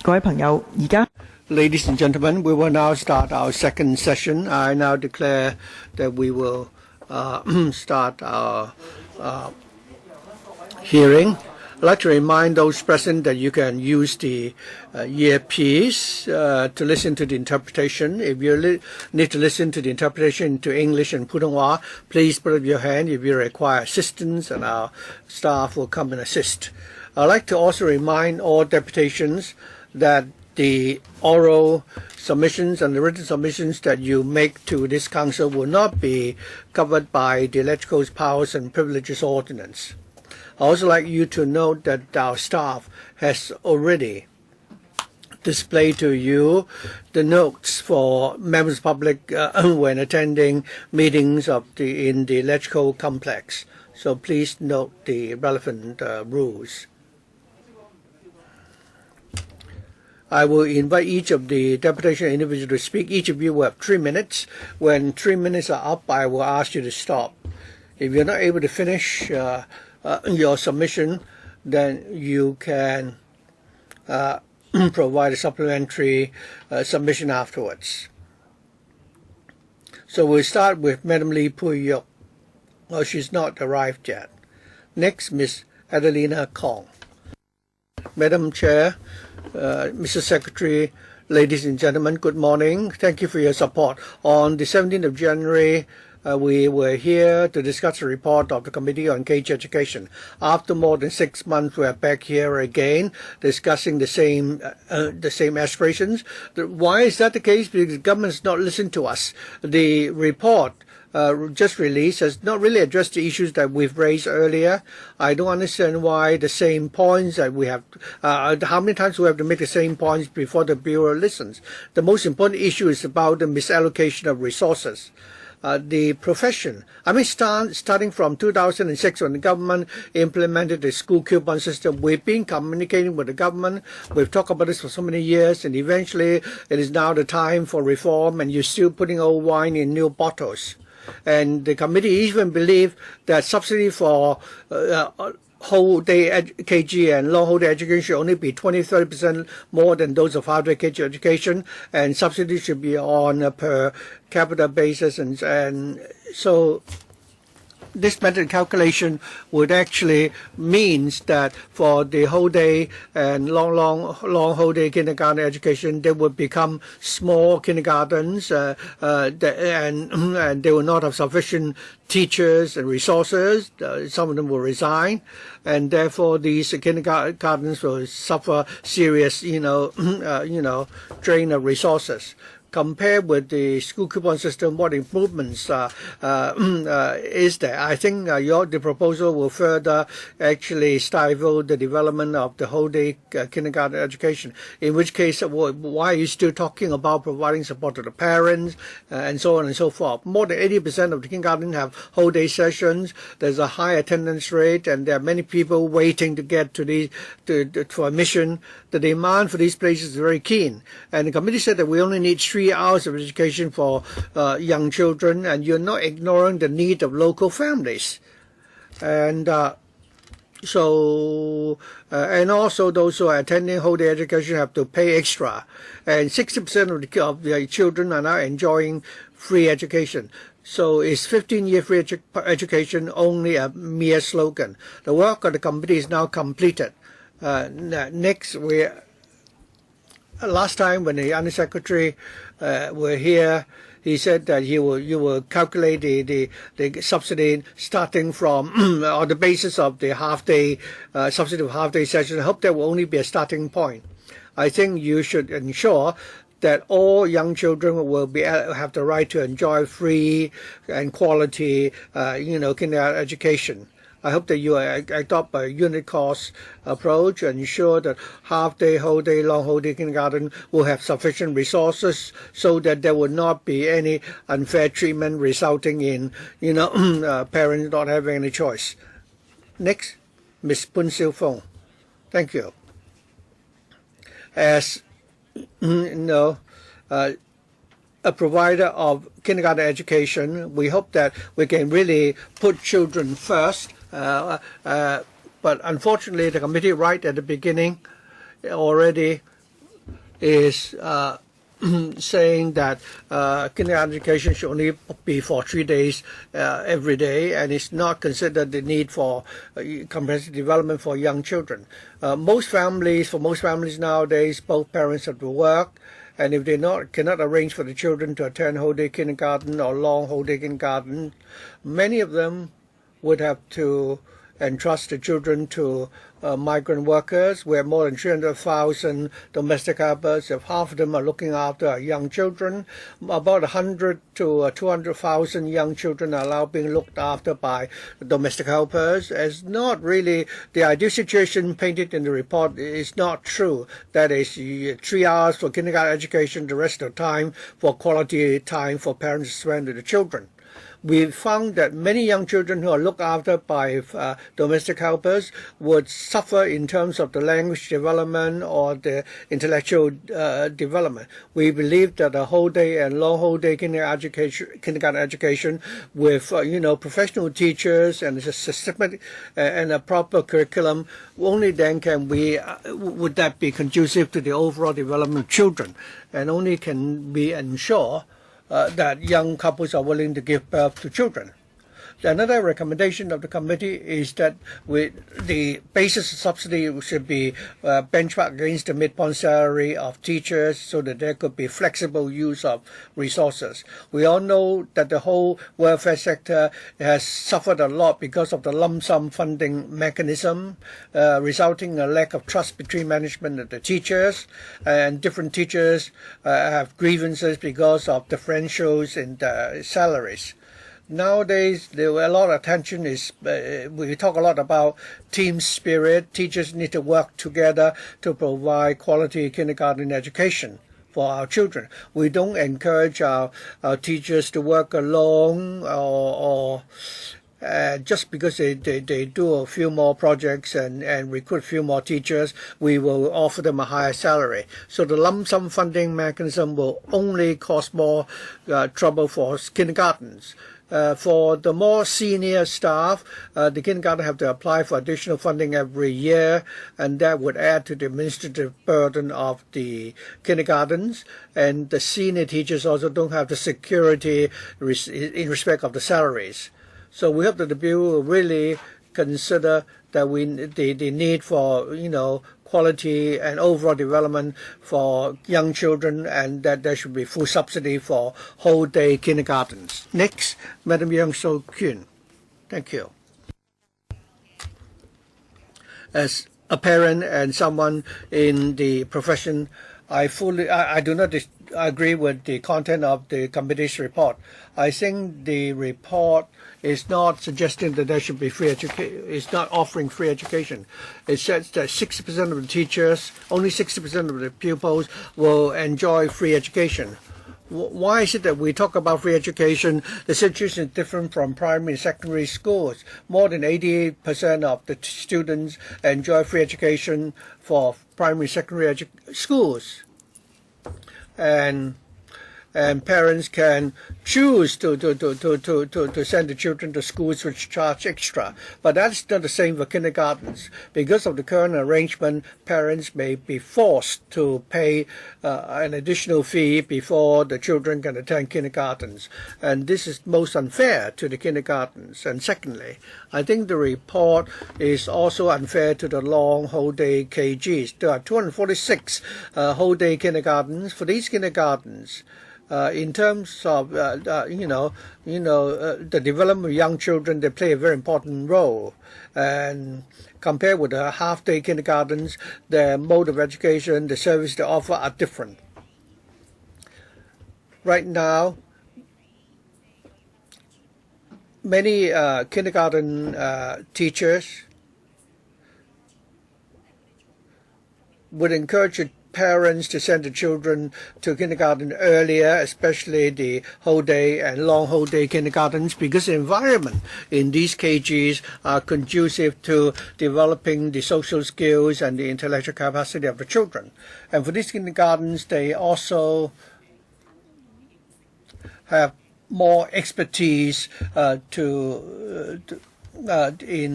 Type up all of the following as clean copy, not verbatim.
Ladies and gentlemen, we will now start our second session. I now declare that we will start our hearing. I'd like to remind those present that you can use the earpiece to listen to the interpretation. If you need to listen to the interpretation to English and Putonghua, please put up your hand if you require assistance, and our staff will come and assist. I'd like to also remind all deputations that the oral submissions and the written submissions that you make to this council will not be covered by the Electrical Powers and Privileges Ordinance. I also like you to note that our staff has already displayed to you the notes for members of the public when attending meetings in the electrical complex. So please note the relevant rules. I will invite each of the deputation individuals to speak. Each of you will have 3 minutes. When 3 minutes are up, I will ask you to stop. If you're not able to finish your submission, then you can provide a supplementary submission afterwards. So we'll start with Madam Lee Pui-Yok. Well, she's not arrived yet. Next, Ms. Adelina Kong. Madam Chair, Mr. Secretary, ladies and gentlemen, good morning. Thank you for your support. On the 17th of January, we were here to discuss the report of the Committee on Cage Education. After more than 6 months, we are back here again discussing the same aspirations. Why is that the case? Because the government has not listened to us. The report just released has not really addressed the issues that we've raised earlier. I don't understand why the same points that we have, how many times we have to make the same points before the Bureau listens. The most important issue is about the misallocation of resources. The profession, starting from 2006 when the government implemented the school coupon system, we've been communicating with the government. We've talked about this for so many years, and eventually it is now the time for reform, and you're still putting old wine in new bottles. And the committee even believe that subsidy for whole day KG and long whole day education should only be 20-30% more than those of half day KG education, and subsidy should be on a per capita basis, and so this method calculation would actually means that for the whole day and long whole day kindergarten education, they would become small kindergartens, and they will not have sufficient teachers and resources. Some of them will resign, and therefore these kindergartens will suffer serious, drain of resources. Compared with the school coupon system, what improvements is there? I think the proposal will further actually stifle the development of the whole day kindergarten education, in which case, why are you still talking about providing support to the parents and so on and so forth? More than 80% of the kindergarten have whole day sessions. There's a high attendance rate, and there are many people waiting to get to for admission. The demand for these places is very keen, and the committee said that we only need 3 hours of education for young children, and you're not ignoring the need of local families. And and also those who are attending whole day education have to pay extra, and 60% of the children are now enjoying free education. So is 15-year free education only a mere slogan? The work of the committee is now completed. Next, last time when the Undersecretary were here, he said that you will calculate the subsidy starting from on the basis of the half-day subsidy of half-day session. I hope that will only be a starting point. I think you should ensure that all young children will have the right to enjoy free and quality, kindergarten education. I hope that you adopt a unit cost approach and ensure that half-day, whole day, long whole day kindergarten will have sufficient resources so that there will not be any unfair treatment resulting in, parents not having any choice. Next, Ms. Poon Siu Fong. Thank you. As a provider of kindergarten education, we hope that we can really put children first. But unfortunately, the committee right at the beginning already is saying that kindergarten education should only be for 3 days every day, and it's not considered the need for comprehensive development for young children. For most families nowadays, both parents have to work, and if they cannot arrange for the children to attend whole day kindergarten or long whole day kindergarten, many of them would have to entrust the children to migrant workers. We have more than 300,000 domestic helpers. If half of them are looking after our young children, about 100 to 200,000 young children are now being looked after by domestic helpers. It's not really the ideal situation painted in the report. Is not true. That is 3 hours for kindergarten education, the rest of the time for quality time for parents to spend with the children. We found that many young children who are looked after by domestic helpers would suffer in terms of the language development or the intellectual development. We believe that a whole day and long whole day kindergarten education with professional teachers and a systematic and a proper curriculum, only then can would that be conducive to the overall development of children, and only can we ensure that young couples are willing to give birth to children. Another recommendation of the committee is that the basis of subsidy should be benchmarked against the midpoint salary of teachers so that there could be flexible use of resources. We all know that the whole welfare sector has suffered a lot because of the lump sum funding mechanism, resulting in a lack of trust between management and the teachers, and different teachers have grievances because of differentials in the salaries. Nowadays, a lot of attention we talk a lot about team spirit. Teachers need to work together to provide quality kindergarten education for our children. We don't encourage our teachers to work alone or just because they do a few more projects and recruit a few more teachers, we will offer them a higher salary. So the lump sum funding mechanism will only cause more trouble for kindergartens. For the more senior staff, the kindergarten have to apply for additional funding every year, and that would add to the administrative burden of the kindergartens. And the senior teachers also don't have the security in respect of the salaries. So we hope that the bill will really consider that the need for quality and overall development for young children, and that there should be full subsidy for whole day kindergartens. Next, Madam Young So Kyun. Thank you. As a parent and someone in the profession, I do not agree with the content of the committee's report. I think the report is not suggesting that there should be free education. It's not offering free education. It says that 60% of the teachers, only 60% of the pupils will enjoy free education. Why is it that we talk about free education? The situation is different from primary and secondary schools. More than 88% of the students enjoy free education for primary and secondary schools. And parents can choose to send the children to schools which charge extra. But that's not the same for kindergartens. Because of the current arrangement, parents may be forced to pay an additional fee before the children can attend kindergartens. And this is most unfair to the kindergartens. And secondly, I think the report is also unfair to the long whole day KGs. There are 246 whole day kindergartens. For these kindergartens, in terms of the development of young children, they play a very important role. And compared with the half-day kindergartens, the mode of education, the service they offer are different. Right now, many kindergarten teachers would encourage parents to send the children to kindergarten earlier, especially the whole day and long whole day kindergartens, because the environment in these KGs are conducive to developing the social skills and the intellectual capacity of the children. And for these kindergartens, they also have more expertise in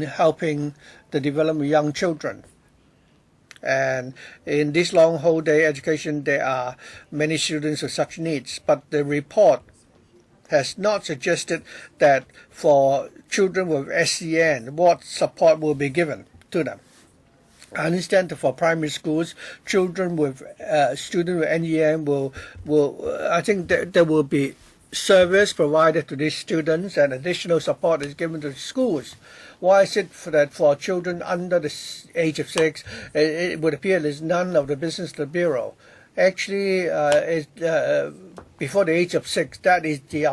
helping the development of young children. And in this long whole day education, there are many students with such needs. But the report has not suggested that for children with SEN, what support will be given to them. I understand that for primary schools, children with students with NEN will I think there will be service provided to these students and additional support is given to the schools. Why is it that for children under the age of 6, it would appear there's none of the business of the Bureau? Actually, before the age of 6, that is the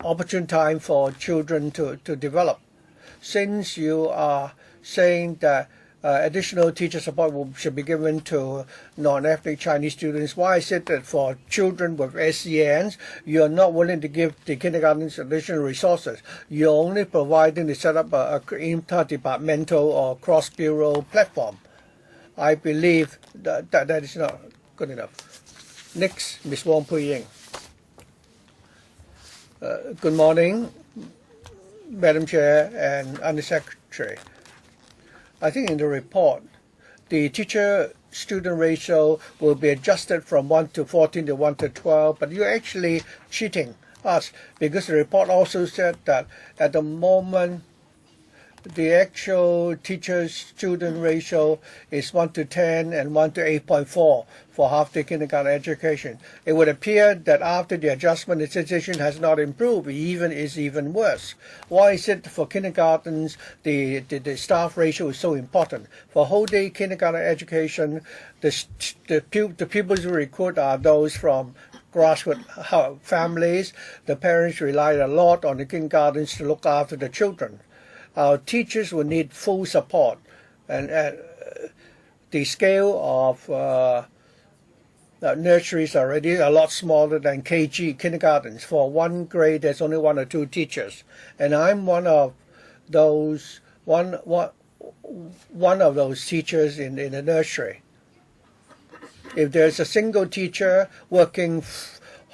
opportune time for children to develop. Since you are saying that additional teacher support should be given to non-ethnic Chinese students, why is it that for children with SENs, you're not willing to give the kindergartens additional resources? You're only providing to set up a interdepartmental or cross-bureau platform. I believe that is not good enough. Next, Ms. Wong Pui-ying. Good morning, Madam Chair and Under Secretary. I think in the report, the teacher-student ratio will be adjusted from 1 to 14 to 1 to 12, but you're actually cheating us because the report also said that at the moment, the actual teacher-student ratio is 1 to 10 and 1 to 8.4 for half-day kindergarten education. It would appear that after the adjustment, the situation has not improved, is even worse. Why is it for kindergartens the staff ratio is so important? For whole-day kindergarten education, the pupils we recruit are those from grassroots families. The parents rely a lot on the kindergartens to look after the children. Our teachers will need full support, and the scale of nurseries are already a lot smaller than KG kindergartens. For one grade, there's only 1 or 2 teachers, and I'm one of those teachers in the nursery. If there's a single teacher working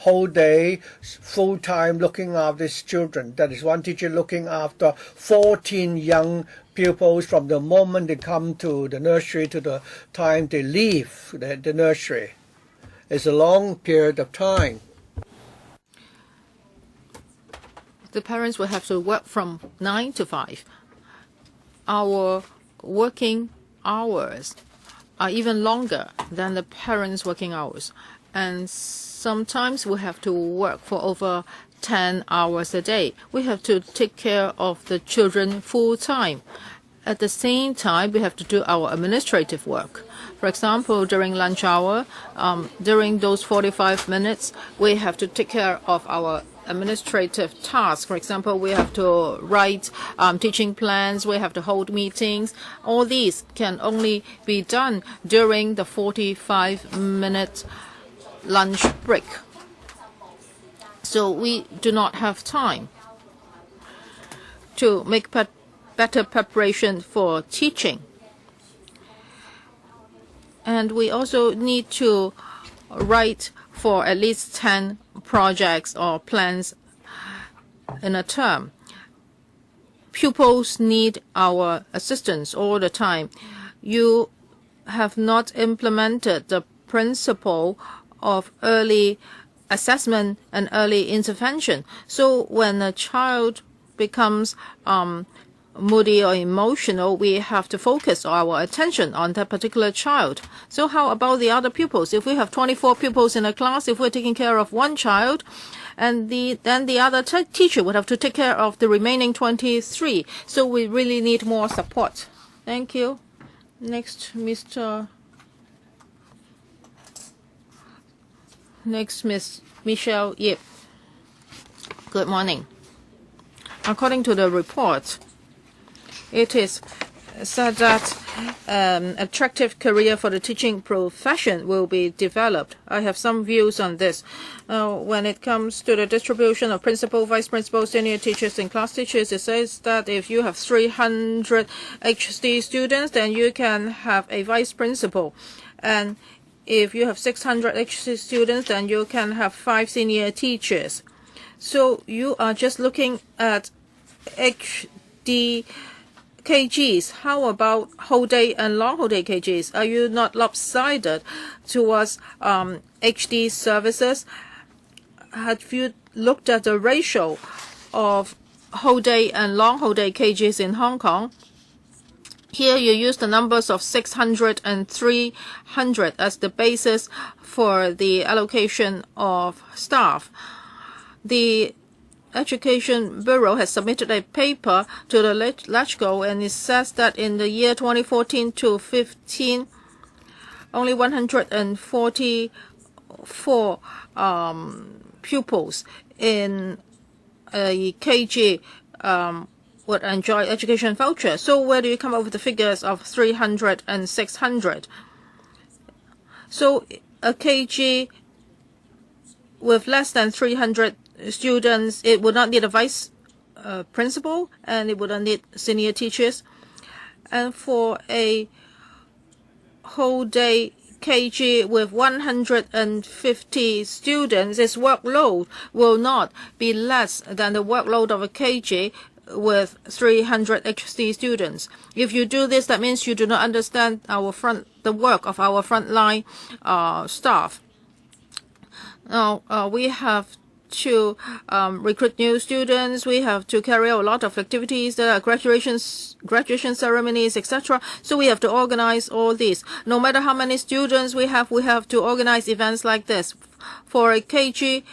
whole day, full time looking after these children, that is one teacher looking after 14 young pupils from the moment they come to the nursery to the time they leave the nursery. It's a long period of time. The parents will have to work from 9 to 5. Our working hours are even longer than the parents' working hours. And sometimes we have to work for over 10 hours a day. We have to take care of the children full time. At the same time, we have to do our administrative work. For example, during lunch hour, during those 45 minutes, we have to take care of our administrative tasks. For example, we have to write teaching plans, we have to hold meetings. All these can only be done during the 45-minute lunch break. So we do not have time to make better preparation for teaching. And we also need to write for at least 10 projects or plans in a term. Pupils need our assistance all the time. You have not implemented the principle of early assessment and early intervention. So when a child becomes moody or emotional, we have to focus our attention on that particular child. So how about the other pupils? If we have 24 pupils in a class, if we're taking care of one child, and then the other teacher would have to take care of the remaining 23. So we really need more support. Thank you. Next, Miss Michelle Yip. Good morning. According to the report, it is said that attractive career for the teaching profession will be developed. I have some views on this. When it comes to the distribution of principal, vice principal, senior teachers, and class teachers, it says that if you have 300 HD students, then you can have a vice principal. And if you have 600 HD students, then you can have 5 senior teachers. So you are just looking at HD KGs. How about whole day and long whole day KGs? Are you not lopsided towards HD services? Have you looked at the ratio of whole day and long whole day KGs in Hong Kong? Here you use the numbers of 600 and 300 as the basis for the allocation of staff. The Education Bureau has submitted a paper to the LegCo, and it says that in the year 2014 to 15, only 144 pupils in a KG would enjoy education voucher. So where do you come up with the figures of 300 and 600? So a KG with less than 300 students, it would not need a vice principal, and it would not need senior teachers. And for a whole day KG with 150 students, its workload will not be less than the workload of a KG with 300 HD students. If you do this, that means you do not understand the work of our frontline staff. Now, we have to recruit new students. We have to carry out a lot of activities. There are graduation ceremonies, etc. So we have to organize all these. No matter how many students we have to organize events like this. For a KG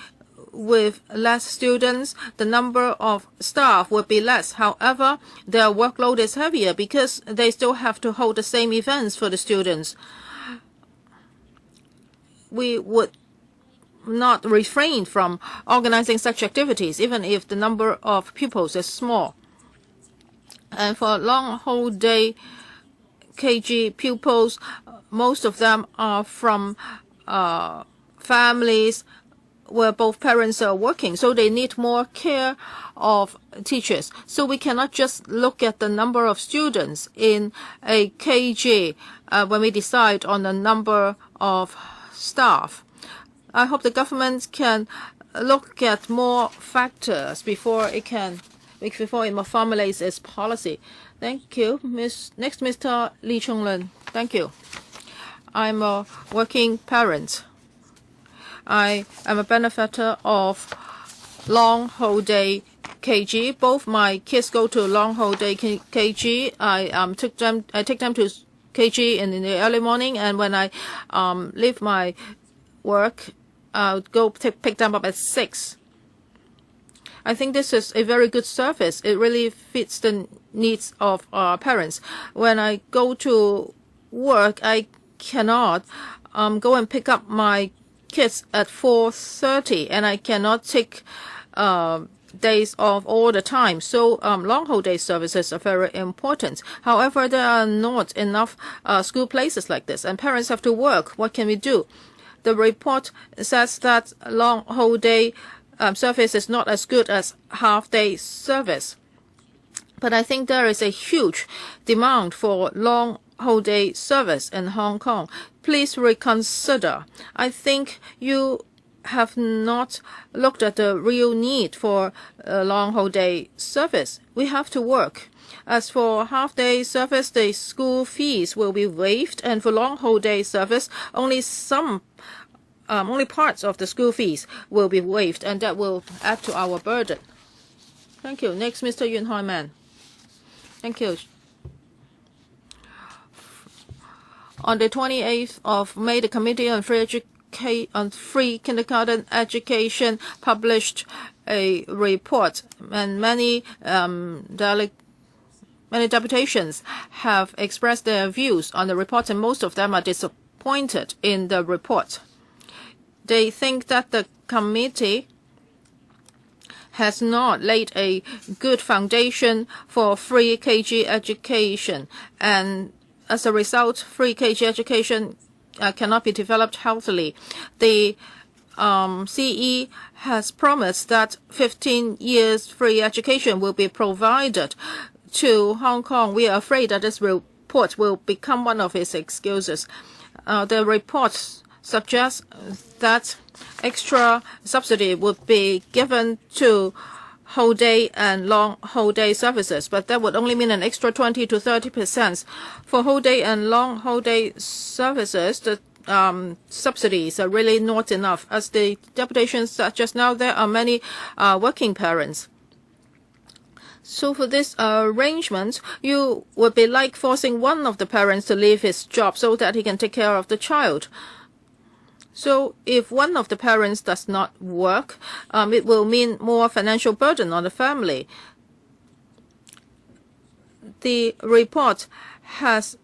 with less students, the number of staff would be less. However, their workload is heavier because they still have to hold the same events for the students. We would not refrain from organizing such activities, even if the number of pupils is small. And for long whole day KG pupils, most of them are from families where both parents are working, so they need more care of teachers. So we cannot just look at the number of students in a KG when we decide on the number of staff. I hope the government can look at more factors before it formulates its policy. Thank you. Next, Mr. Lee Chung-lun. Thank you. I'm a working parent. I am a benefactor of long whole day KG. Both my kids go to long whole day KG. I take them to KG in the early morning, and when I leave my work, I'll go pick them up at 6. I think this is a very good service. It really fits the needs of our parents. When I go to work, I cannot go and pick up my kids at 4:30, and I cannot take days off all the time. So long whole day services are very important. However, there are not enough school places like this, and parents have to work. What can we do? The report says that long whole day service is not as good as half-day service. But I think there is a huge demand for long whole day service in Hong Kong. Please reconsider. I think you have not looked at the real need for long whole day service. We have to work. As for half-day service, the school fees will be waived, and for long whole day service, only parts of the school fees will be waived, and that will add to our burden. Thank you. Next, Mr. Yun Hoi Man. Thank you. On the 28th of May, the Committee on Free Kindergarten Education published a report, and many deputations have expressed their views on the report, and most of them are disappointed in the report. They think that the committee has not laid a good foundation for free KG education, and as a result, free KG education cannot be developed healthily. The CE has promised that 15 years free education will be provided to Hong Kong. We are afraid that this report will become one of its excuses. The report suggests that extra subsidy would be given to whole day and long whole day services, but that would only mean an extra 20 to 30%. For whole day and long whole day services, the subsidies are really not enough. As the deputation said just now, there are many working parents. So for this arrangement, you would be like forcing one of the parents to leave his job so that he can take care of the child. So if one of the parents does not work, it will mean more financial burden on the family. The report has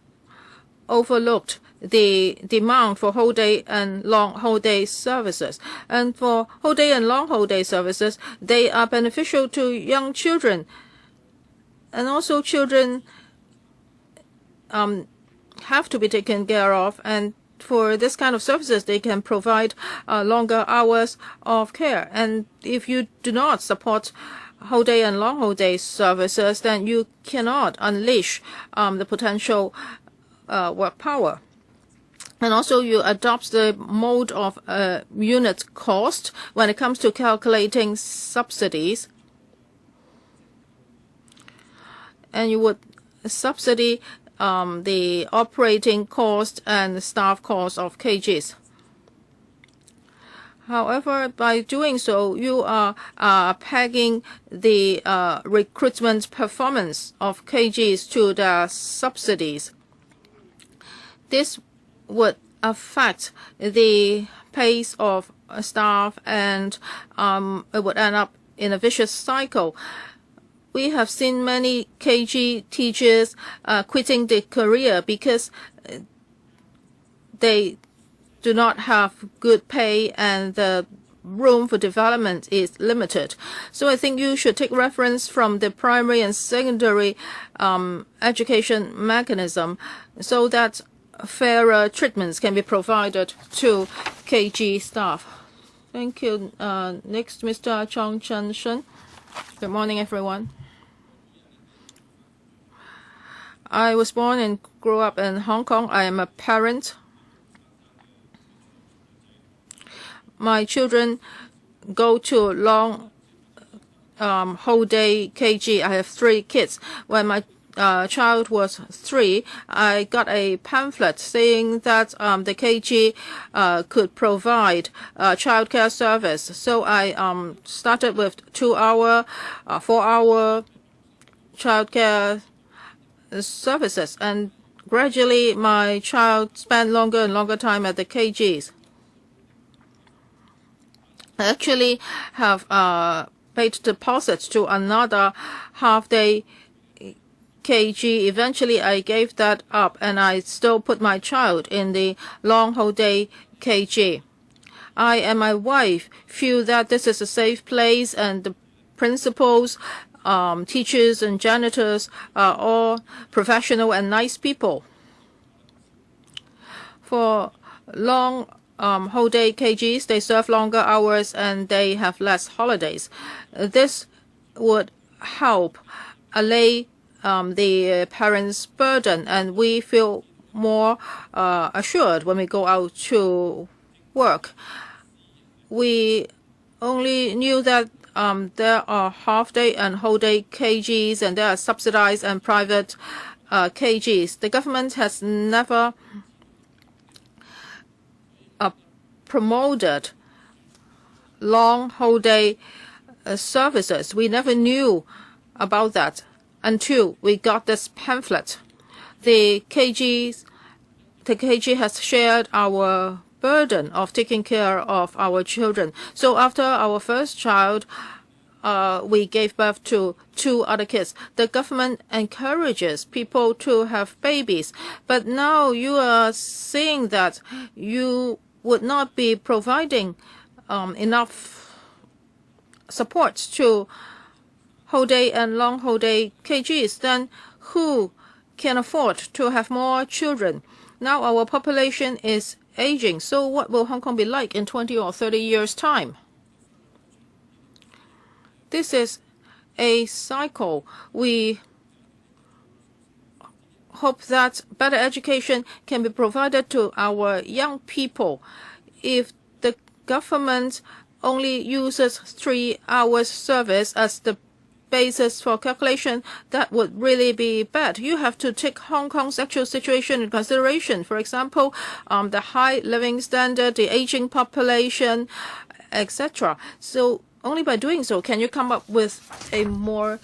overlooked the demand for whole day and long whole day services. And for whole day and long whole day services, they are beneficial to young children. And also children have to be taken care of, and for this kind of services, they can provide longer hours of care. And if you do not support whole day and long whole day services, then you cannot unleash the potential work power. And also you adopt the mode of unit cost when it comes to calculating subsidies. And you would subsidy the operating cost and staff cost of KGs. However, by doing so, you are pegging the recruitment performance of KGs to the subsidies. This would affect the pace of staff, and it would end up in a vicious cycle. We have seen many KG teachers quitting the career because they do not have good pay and the room for development is limited. So I think you should take reference from the primary and secondary education mechanism so that fairer treatments can be provided to KG staff. Thank you. Next, Mr. Chong Chen Shun. Good morning, everyone. I was born and grew up in Hong Kong. I am a parent. My children go to long whole day KG. I have 3 kids. When my child was 3, I got a pamphlet saying that the KG could provide childcare service. So I started with 2-hour, 4-hour childcare services, and gradually my child spent longer and longer time at the KGs. I actually have paid deposits to another half-day KG. Eventually I gave that up, and I still put my child in the long whole day KG. I and my wife feel that this is a safe place, and the principals, teachers and janitors are all professional and nice people. For long whole day KGs, they serve longer hours and they have less holidays. This would help allay the parents' burden, and we feel more assured when we go out to work. We only knew that there are half-day and whole-day KGs, and there are subsidized and private KGs. The government has never promoted long whole-day services. We never knew about that until we got this pamphlet. The KG has shared our burden of taking care of our children. So after our first child, we gave birth to 2 other kids. The government encourages people to have babies, but now you are saying that you would not be providing enough support to whole day and long whole day KGs. Then who can afford to have more children? Now our population is aging. So what will Hong Kong be like in 20 or 30 years' time? This is a cycle. We hope that better education can be provided to our young people. If the government only uses 3 hours service as the basis for calculation, that would really be bad. You have to take Hong Kong's actual situation in consideration. For example, the high living standard, the aging population, etc. So only by doing so can you come up with a more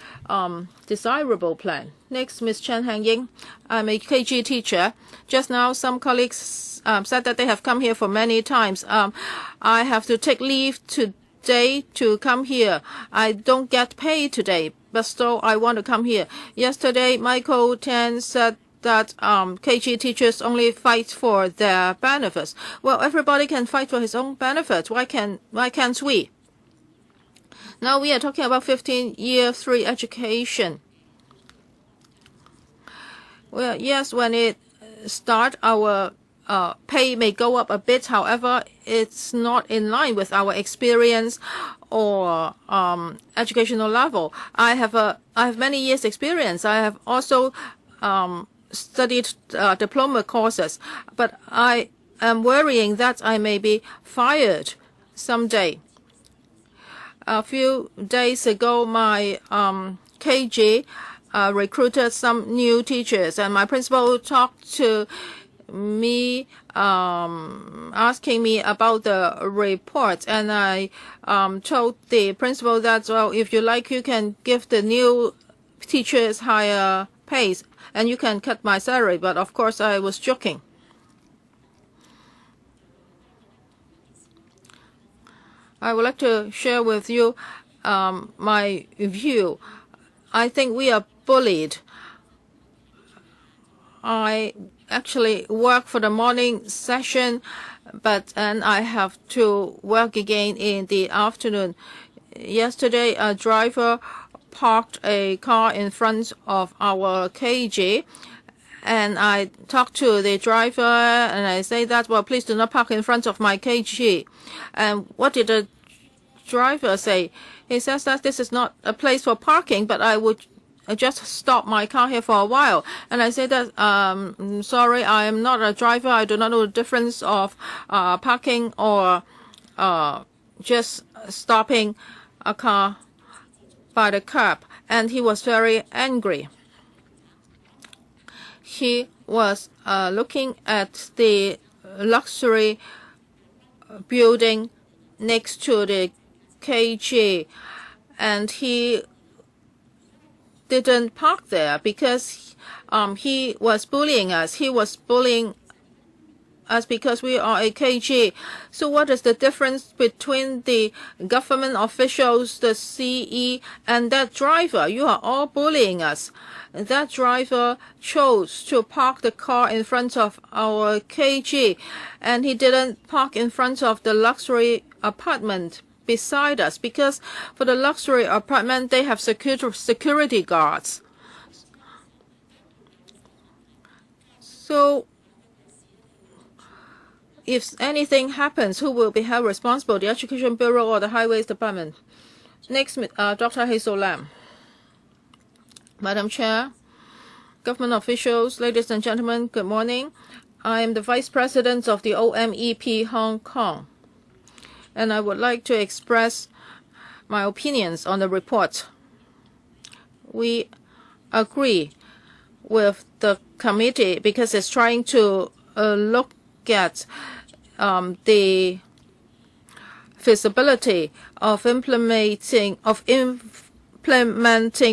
desirable plan. Next, Ms. Chen Hangying. I'm a KG teacher. Just now, some colleagues said that they have come here for many times. I have to take leave today to come here. I don't get paid today, but still I want to come here. Yesterday, Michael Tan said that KG teachers only fight for their benefits. Well, everybody can fight for his own benefits. Why can't we? Now we are talking about 15-year free education. Well, yes, when it starts, our pay may go up a bit. However, it's not in line with our experience or educational level. I have many years experience. I have also studied diploma courses, but I am worrying that I may be fired someday. A few days ago, my KG recruited some new teachers, and my principal talked to me asking me about the report, and I told the principal that, well, if you like, you can give the new teachers higher pays and you can cut my salary. But of course I was joking. I would like to share with you my view. I think we are bullied. I actually work for the morning session, and I have to work again in the afternoon. Yesterday, a driver parked a car in front of our KG, and I talked to the driver and I say that, well, please do not park in front of my KG. And what did the driver say? He says that this is not a place for parking, but I would just stop my car here for a while. And I say that, sorry, I am not a driver. I do not know the difference of parking or just stopping a car by the curb. And he was very angry. He was looking at the luxury building next to the KG, and he didn't park there because he was bullying us. He was bullying us because we are a KG. So what is the difference between the government officials, the CE, and that driver? You are all bullying us. That driver chose to park the car in front of our KG, and he didn't park in front of the luxury apartment beside us, because for the luxury apartment, they have security guards. So if anything happens, who will be held responsible? The Education Bureau or the Highways Department? Next, Dr. Hazel Lam. Madam Chair, government officials, ladies and gentlemen, good morning. I am the Vice President of the OMEP Hong Kong, and I would like to express my opinions on the report. We agree with the committee because it's trying to look at the feasibility of implementing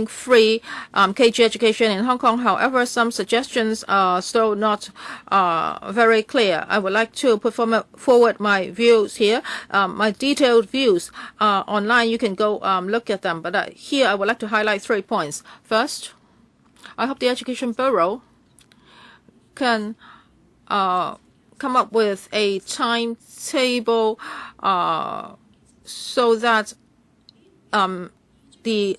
free KG education in Hong Kong. However, some suggestions are still not very clear. I would like to put forward my views here. My detailed views are online. You can go look at them. But here I would like to highlight 3 points. First, I hope the Education Bureau can come up with a timetable so that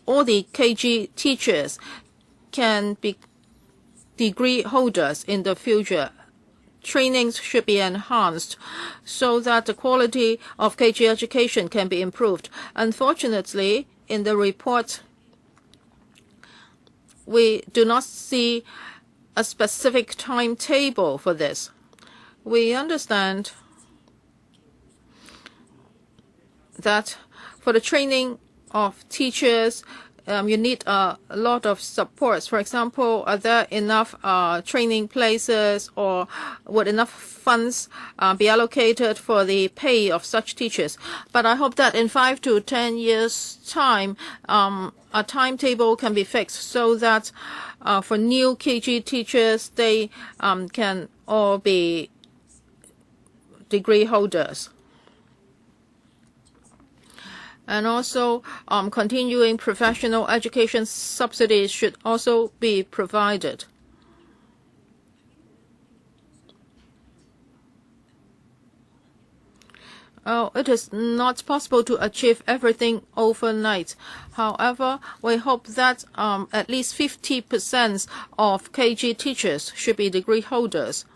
all the KG teachers can be degree holders in the future. Trainings should be enhanced so that the quality of KG education can be improved. Unfortunately, in the report, we do not see a specific timetable for this. We understand that for the training of teachers, you need a lot of supports. For example, are there enough training places, or would enough funds be allocated for the pay of such teachers? But I hope that in 5 to 10 years' time, a timetable can be fixed so that for new KG teachers, they can all be degree holders. And also, continuing professional education subsidies should also be provided. It is not possible to achieve everything overnight. However, we hope that at least 50% of KG teachers should be degree holders.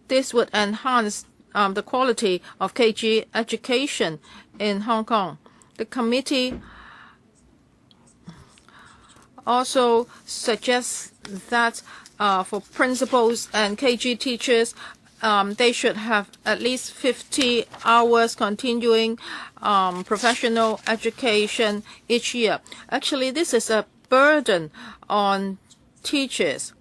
This would enhance the quality of KG education in Hong Kong. The committee also suggests that for principals and KG teachers, they should have at least 50 hours continuing professional education each year. Actually, this is a burden on teachers.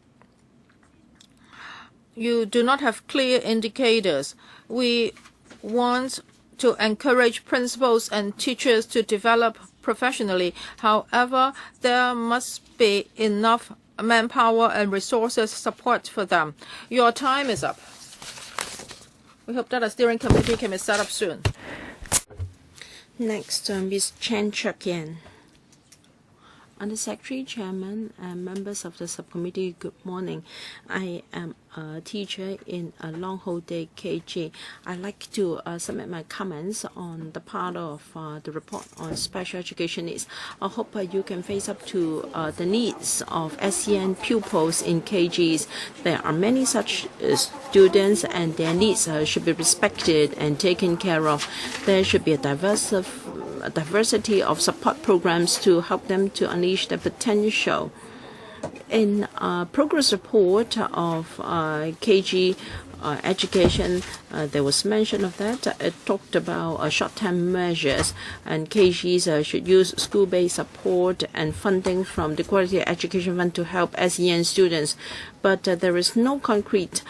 You do not have clear indicators. We want to encourage principals and teachers to develop professionally. However, there must be enough manpower and resources support for them. Your time is up. We hope that a steering committee can be set up soon. Next, Ms. Chen Chuk-yen. Under Secretary, Chairman, and members of the subcommittee, good morning. I am a teacher in a long-haul day KG. I'd like to submit my comments on the part of the report on special education needs. I hope you can face up to the needs of SEN pupils in KGs. There are many such students, and their needs should be respected and taken care of. There should be a diversity of support programs to help them to unleash their potential. In a progress report of KG education, there was mention of that. It talked about short-term measures, and KGs should use school-based support and funding from the Quality Education Fund to help SEN students. But there is no concrete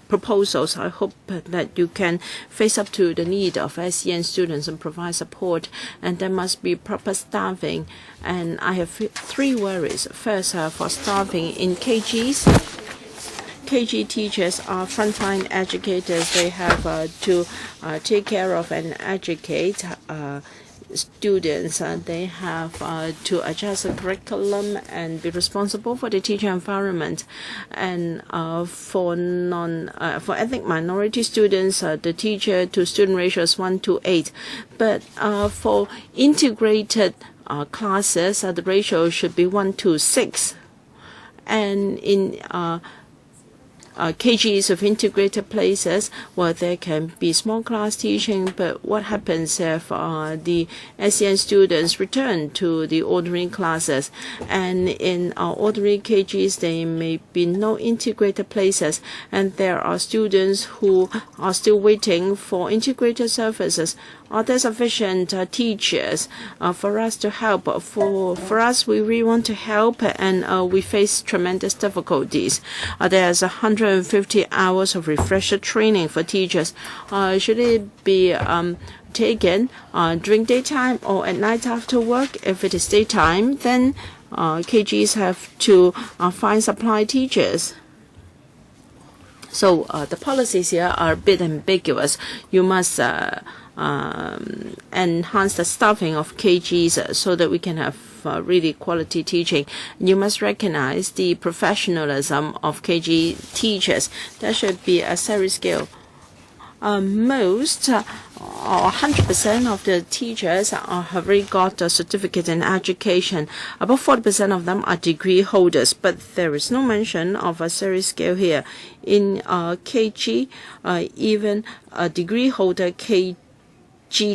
proposals. I hope that you can face up to the need of SEN students and provide support, and there must be proper staffing. And I have 3 worries. First, for staffing in KGs. KG teachers are frontline educators. They have to take care of and educate students. They have to adjust the curriculum and be responsible for the teaching environment. And for ethnic minority students, the teacher to student ratio is 1:8. But for integrated classes, the ratio should be 1:6. And in KGs of integrated places, well, there can be small class teaching, but what happens if the SEN students return to the ordinary classes? And in ordinary KGs, there may be no integrated places, and there are students who are still waiting for integrated services. Are there sufficient teachers for us to help? For us, we really want to help, and we face tremendous difficulties. There's 150 hours of refresher training for teachers. Should it be taken during daytime or at night after work? If it is daytime, then KGs have to find supply teachers. So the policies here are a bit ambiguous. You must enhance the staffing of KGs so that we can have really quality teaching. You must recognize the professionalism of KG teachers. There should be a salary scale. Most or 100% of the teachers have already got a certificate in education. About 40% of them are degree holders, but there is no mention of a salary scale here. In KG, even a degree holder KG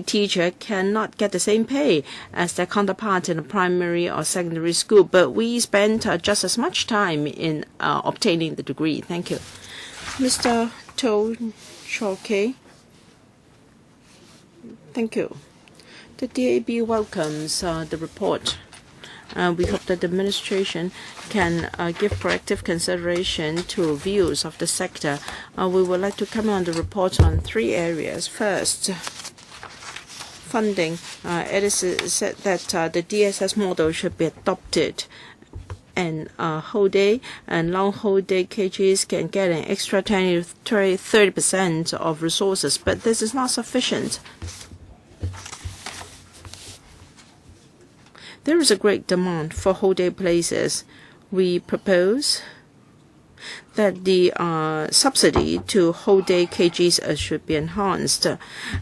teacher cannot get the same pay as their counterpart in a primary or secondary school, but we spent just as much time in obtaining the degree. Thank you. Mr. To Choke. Thank you. The DAB welcomes the report. We hope that the administration can give proactive consideration to views of the sector. We would like to comment on the report on 3 areas. First, funding. It is said that the DSS model should be adopted, and whole day and long whole day KGs can get an extra 20 to 30% of resources, but this is not sufficient. There is a great demand for whole day places. We propose that the subsidy to whole day KGs should be enhanced,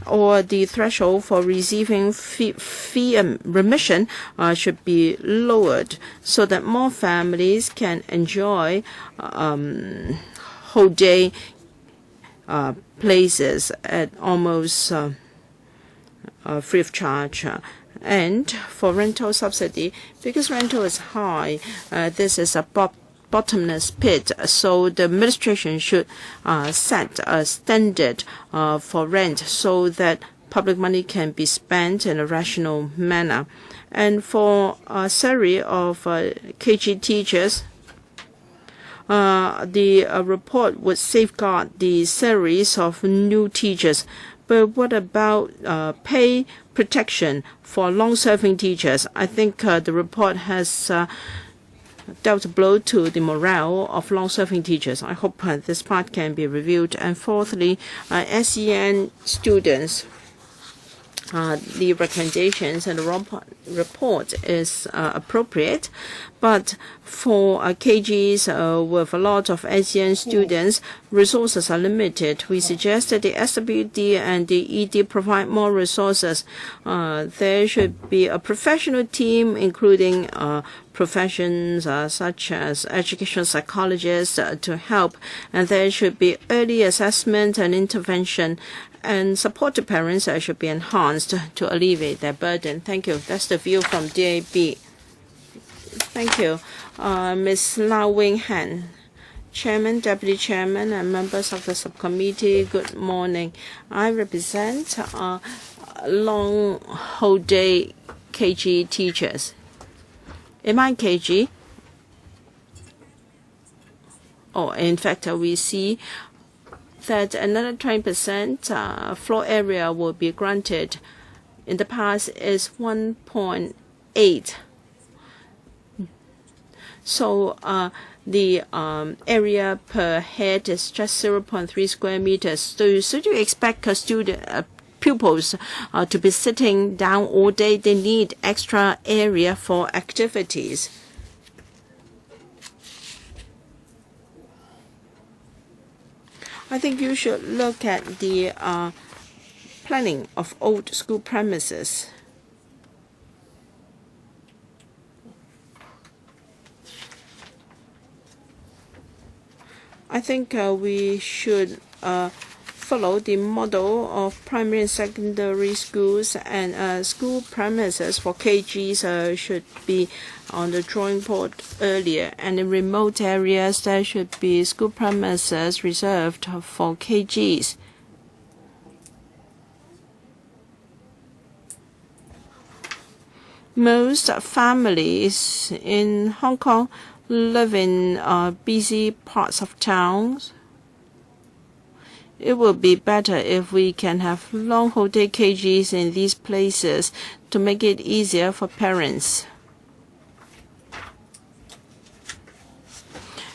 or the threshold for receiving fee remission should be lowered so that more families can enjoy whole day places at almost free of charge. And for rental subsidy, because rental is high, this is a bottomless pit, so the administration should set a standard for rent so that public money can be spent in a rational manner. And for a salary of KG teachers, the report would safeguard the salaries of new teachers. But what about pay protection for long-serving teachers? I think the report has dealt a blow to the morale of long-serving teachers. I hope this part can be reviewed. And fourthly, SEN students. The recommendations and the report is appropriate, but for KGs with a lot of SEN students, resources are limited. We suggest that the SWD and the ED provide more resources. There should be a professional team, including professions such as educational psychologists to help, and there should be early assessment and intervention, and support to parents should be enhanced to alleviate their burden. Thank you. That's the view from DAB. Thank you. Ms. Lau Wing Han, Chairman, Deputy Chairman, and members of the subcommittee, good morning. I represent long whole day KG teachers. In my KG, in fact, we see that another 20% floor area will be granted. In the past is 1.8. So the area per head is just 0.3 square meters. So do you expect pupils to be sitting down all day? They need extra area for activities. I think you should look at the planning of old school premises. I think we should follow the model of primary and secondary schools, and school premises for KGs should be on the drawing board earlier, and in remote areas there should be school premises reserved for KGs. Most families in Hong Kong live in busy parts of towns. It would be better if we can have long whole day KGs in these places to make it easier for parents.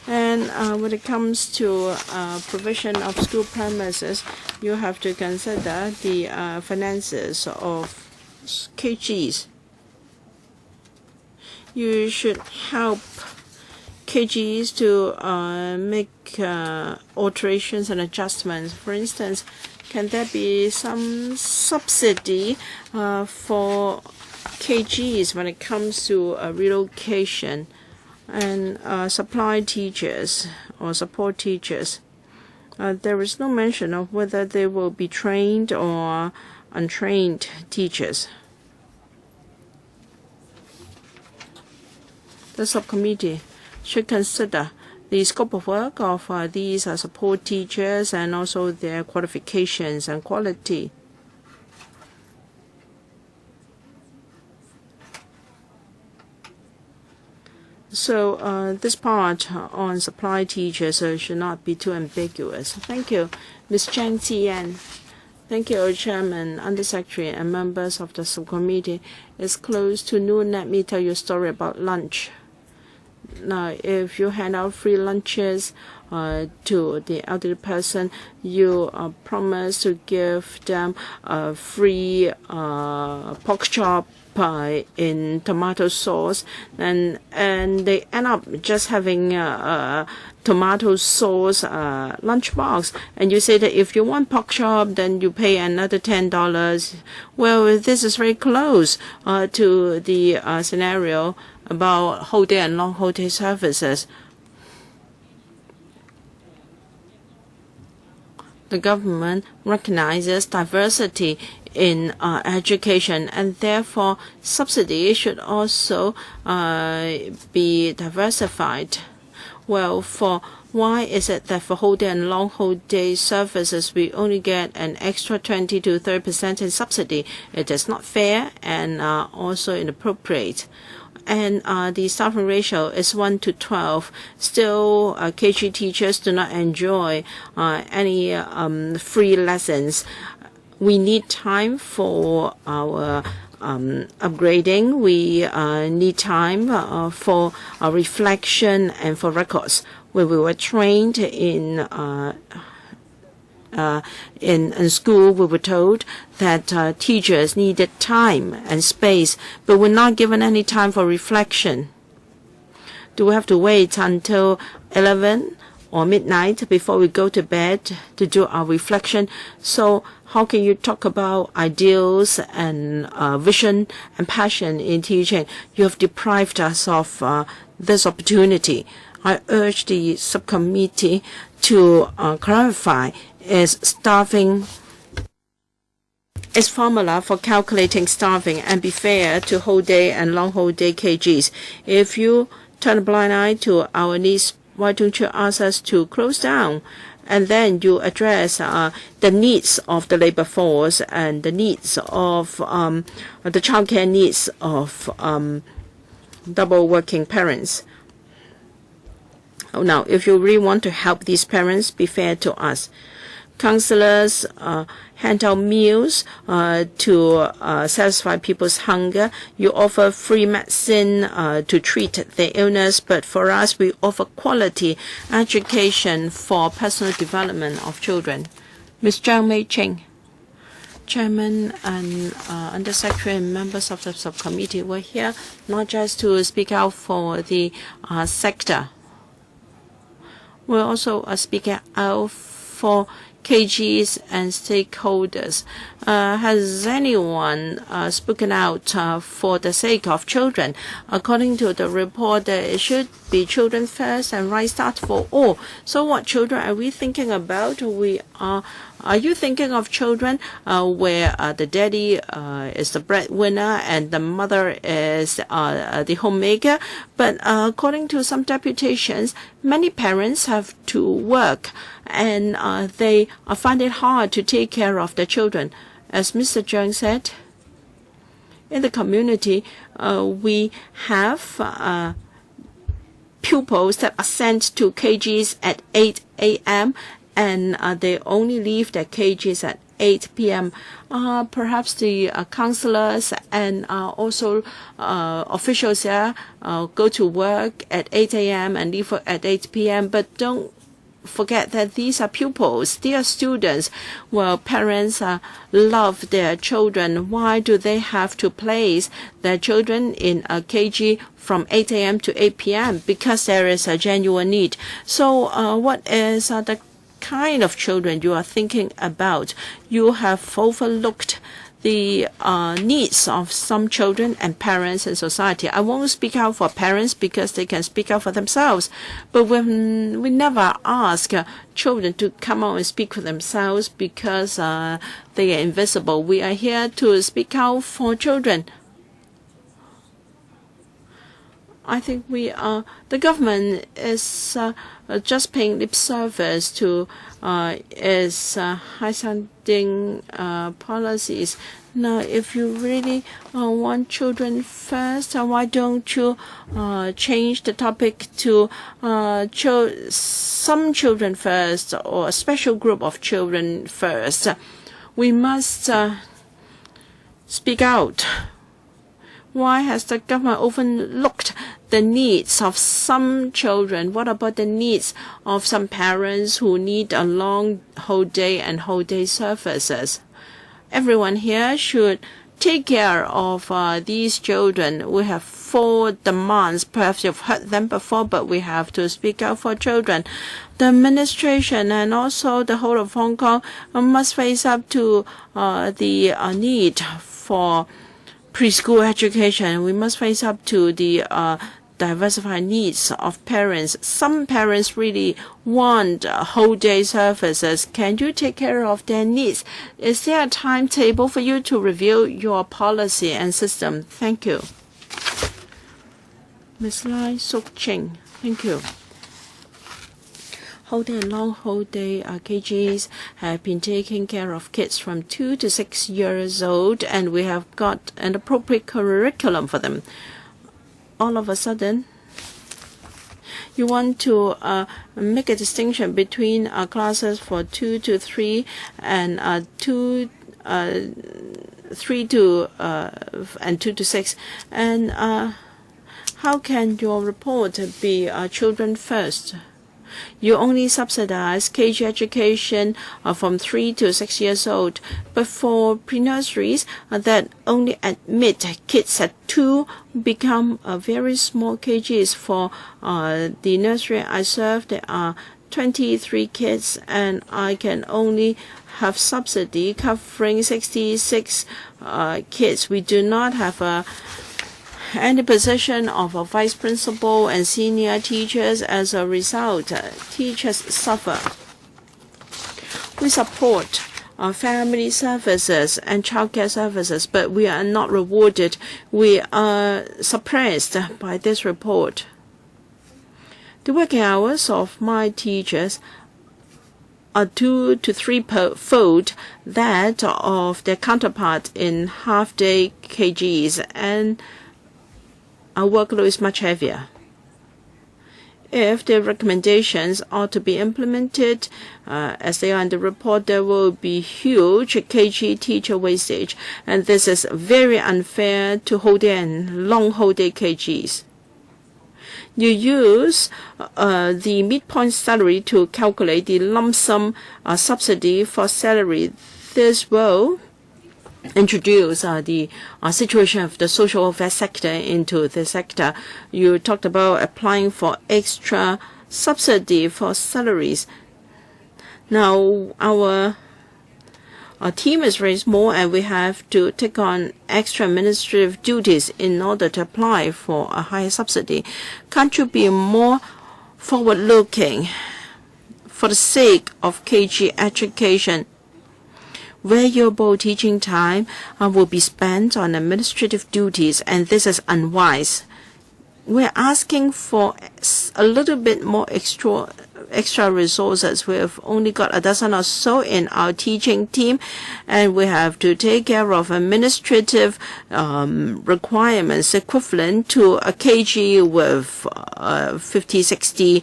And when it comes to provision of school premises, you have to consider the finances of KGs. You should help KGs to make alterations and adjustments. For instance, can there be some subsidy for KGs when it comes to relocation and supply teachers or support teachers? There is no mention of whether they will be trained or untrained teachers. The subcommittee should consider the scope of work of these support teachers and also their qualifications and quality. So this part on supply teachers should not be too ambiguous. Thank you. Ms. Chang Tian. Thank you, Chairman, Undersecretary, and members of the subcommittee. It's close to noon. Let me tell you a story about lunch. Now, if you hand out free lunches to the elderly person, you promise to give them a free pork chop in tomato sauce, and they end up just having tomato sauce lunchbox, and you say that if you want pork chop, then you pay another $10. Well, this is very close to the scenario about whole day and long whole day services. The government recognizes diversity in education, and therefore subsidy should also be diversified. Well, why is it that for whole day and long whole day services we only get an extra 20 to 30% in subsidy? It is not fair and also inappropriate. And the staffing ratio is 1 to 12. Still, KG teachers do not enjoy any free lessons. We need time for our upgrading. We need time for reflection and for records. When we were trained in school, we were told that teachers needed time and space, but we're not given any time for reflection. Do we have to wait until 11 or midnight before we go to bed to do our reflection? So how can you talk about ideals and vision and passion in teaching? You have deprived us of this opportunity. I urge the subcommittee to clarify its formula for calculating staffing and be fair to whole day and long whole day KGs. If you turn a blind eye to our needs, why don't you ask us to close down? And then you address the needs of the labor force and the needs of the childcare needs of double working parents. Now, if you really want to help these parents, be fair to us. Counselors hand out meals to satisfy people's hunger. You offer free medicine to treat their illness, but for us, we offer quality education for personal development of children. Ms. Zhang Mei-Ching, Chairman and Undersecretary and members of the subcommittee, were here not just to speak out for the sector. We're also speaking out for KGs and stakeholders. Has anyone spoken out for the sake of children? According to the report, it should be children first and right start for all. So what children are we thinking about? Are you thinking of children where the daddy is the breadwinner and the mother is the homemaker? But according to some deputations, many parents have to work and they find it hard to take care of their children. As Mr. Zhang said, in the community, we have pupils that are sent to KGs at 8 a.m. and they only leave their KGs at 8 p.m. Perhaps the counselors and also officials there go to work at 8 a.m. and leave at 8 p.m. But don't forget that these are pupils, they are students. Well, parents love their children. Why do they have to place their children in a KG from 8 a.m. to 8 p.m.? Because there is a genuine need. So what is the kind of children you are thinking about? You have overlooked the needs of some children and parents and society. I won't speak out for parents because they can speak out for themselves. But when we never ask children to come out and speak for themselves because they are invisible. We are here to speak out for children. I think the government is just paying lip service to its high-sounding policies. Now, if you really want children first, why don't you change the topic to some children first or a special group of children first? We must speak out. Why has the government overlooked the needs of some children? What about the needs of some parents who need a long whole day and whole day services? Everyone here should take care of these children. We have 4 demands. Perhaps you've heard them before, but we have to speak out for children. The administration and also the whole of Hong Kong must face up to the need for preschool education. We must face up to the diversified needs of parents. Some parents really want whole day services. Can you take care of their needs? Is there a timetable for you to review your policy and system? Thank you. Ms. Lai Suk Ching. Thank you. Whole day and long whole day KGs have been taking care of kids from 2 to 6 years old, and we have got an appropriate curriculum for them. All of a sudden, you want to make a distinction between classes for 2 to 3 and 3 to and 2 to 6, and how can your report be children first? You only subsidize KG education from 3 to 6 years old, but for pre-nurseries that only admit kids at 2 become very small KGs. For the nursery I serve, there are 23 kids, and I can only have subsidy covering 66 kids. We do not have any position of a vice principal and senior teachers. As a result, teachers suffer. We support family services and childcare services, but we are not rewarded. We are suppressed by this report. The working hours of my teachers are 2 to 3-fold that of their counterpart in half-day KGs, and our workload is much heavier. If the recommendations are to be implemented as they are in the report, there will be huge KG teacher wastage, and this is very unfair to whole day and long whole day KGs. You use the midpoint salary to calculate the lump sum subsidy for salary. This will introduce the situation of the social welfare sector into the sector. You talked about applying for extra subsidy for salaries. Now our team is very small, and we have to take on extra administrative duties in order to apply for a higher subsidy. Can't you be more forward-looking for the sake of KG education? Valuable teaching time will be spent on administrative duties, and this is unwise. We're asking for a little bit more extra resources. We have only got a dozen or so in our teaching team, and we have to take care of administrative requirements equivalent to a KG with 50, 60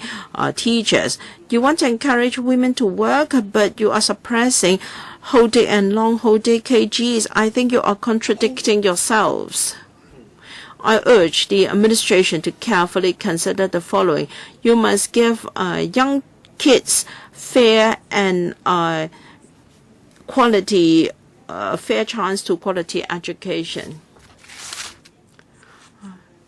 teachers. You want to encourage women to work, but you are suppressing whole day and long whole day KGs. I think you are contradicting yourselves. I urge the administration to carefully consider the following. You must give young kids fair and quality, fair chance to quality education.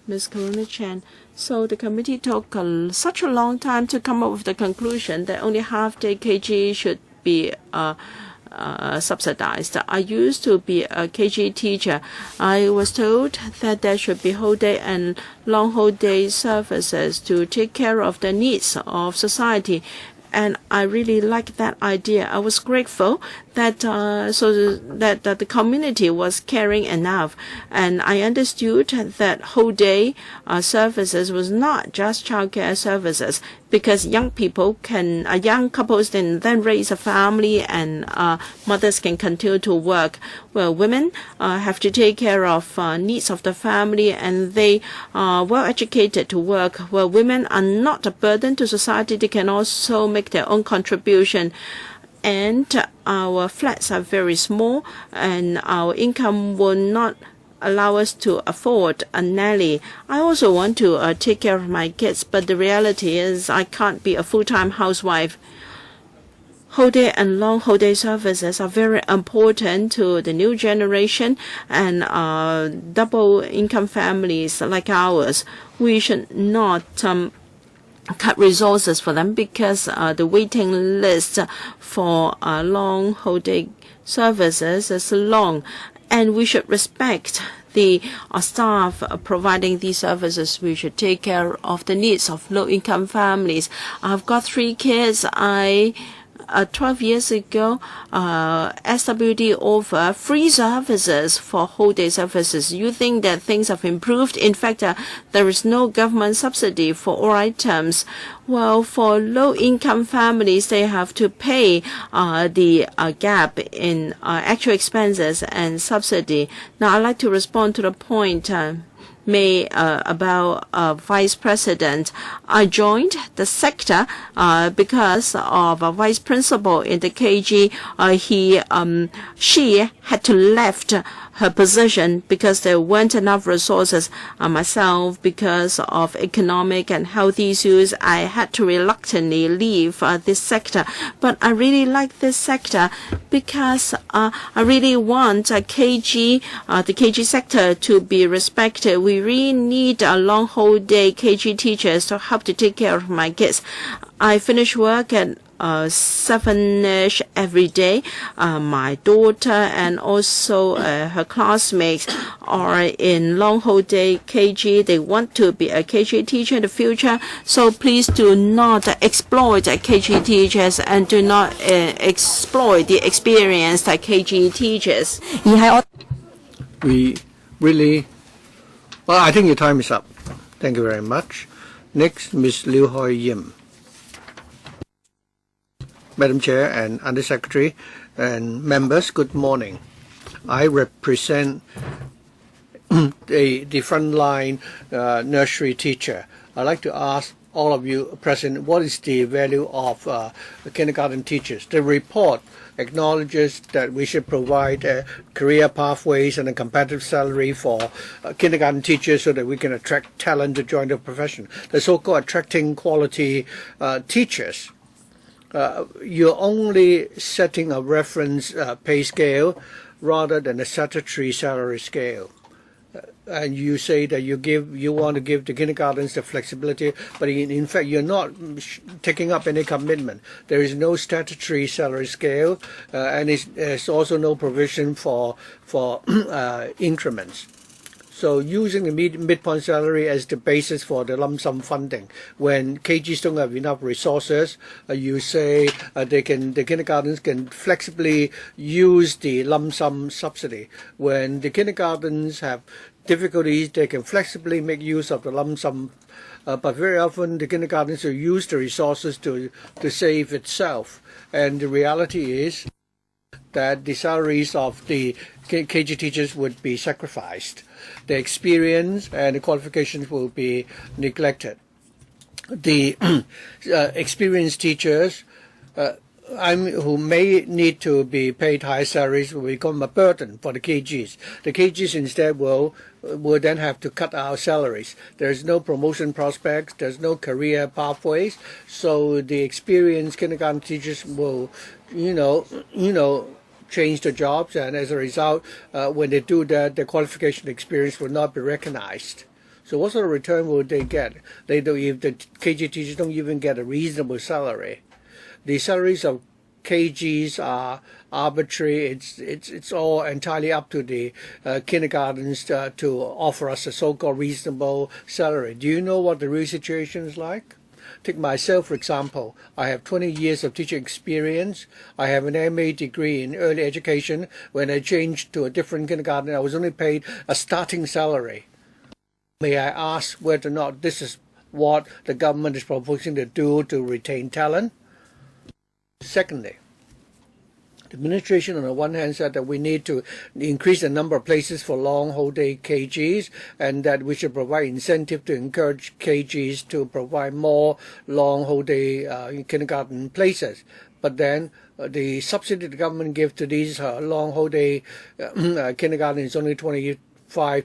Ms. Karuna Chan. So the committee took such a long time to come up with the conclusion that only half-day KG should be subsidized. I used to be a KG teacher. I was told that there should be whole day and long whole day services to take care of the needs of society, and I really liked that idea. I was grateful that the community was caring enough, and I understood that whole day services was not just childcare services, because young couples can then raise a family, and mothers can continue to work. Well, women have to take care of needs of the family, and they are well educated to work. Well, women are not a burden to society. They can also make their own contribution. And our flats are very small, and our income will not allow us to afford a nanny. I also want to take care of my kids, but the reality is I can't be a full-time housewife. Whole day and long whole day services are very important to the new generation, and double income families like ours. We should not cut resources for them, because the waiting list for long whole day services is long, and we should respect the staff providing these services. We should take care of the needs of low-income families. I've got 3 kids. 12 years ago, SWD offer free services for whole day services. You think that things have improved? In fact, there is no government subsidy for all items. Well, for low-income families, they have to pay the gap in actual expenses and subsidy. Now, I'd like to respond to the point about Vice President. I joined the sector because of a vice principal in the KG. She had to left her position because there weren't enough resources. Myself, because of economic and health issues, I had to reluctantly leave this sector. But I really like this sector because I really want the KG sector to be respected. We really need a long whole day KG teachers to help to take care of my kids. I finish work at 7-ish every day. My daughter and also her classmates are in long whole day KG. They want to be a KG teacher in the future. So please do not exploit KG teachers, and do not exploit the experienced KG teachers. Well, I think your time is up. Thank you very much. Next, Ms. Liu Hoi Yim. Madam Chair and Under Secretary and members, good morning. I represent the frontline nursery teacher. I'd like to ask all of you present, what is the value of the kindergarten teachers? The report acknowledges that we should provide career pathways and a competitive salary for kindergarten teachers so that we can attract talent to join the profession. The so-called attracting quality teachers. You're only setting a reference pay scale rather than a statutory salary scale. And you say that you want to give the kindergartens the flexibility, but in fact you're not taking up any commitment. There is no statutory salary scale, and there's also no provision for increments. So using the midpoint salary as the basis for the lump sum funding, when KGs don't have enough resources, you say the kindergartens can flexibly use the lump sum subsidy. When the kindergartens have difficulties, they can flexibly make use of the lump sum, but very often the kindergartens will use the resources to save itself. And the reality is that the salaries of the KG teachers would be sacrificed. The experience and the qualifications will be neglected. The experienced teachers who may need to be paid high salaries will become a burden for the KGs. The KGs instead will then have to cut our salaries. There's no promotion prospects, there's no career pathways, so the experienced kindergarten teachers will, change their jobs, and as a result, when they do that, their qualification experience will not be recognized. So what sort of return will they get? If the KG teachers don't even get a reasonable salary. The salaries of KGs are arbitrary. It's all entirely up to the kindergartens to offer us a so-called reasonable salary. Do you know what the real situation is like? Take myself, for example. I have 20 years of teaching experience. I have an MA degree in early education. When I changed to a different kindergarten, I was only paid a starting salary. May I ask whether or not this is what the government is proposing to do to retain talent? Secondly, the administration on the one hand said that we need to increase the number of places for long holiday KGs and that we should provide incentive to encourage KGs to provide more long holiday kindergarten places. But then the subsidy the government gives to these long holiday kindergarten is only 25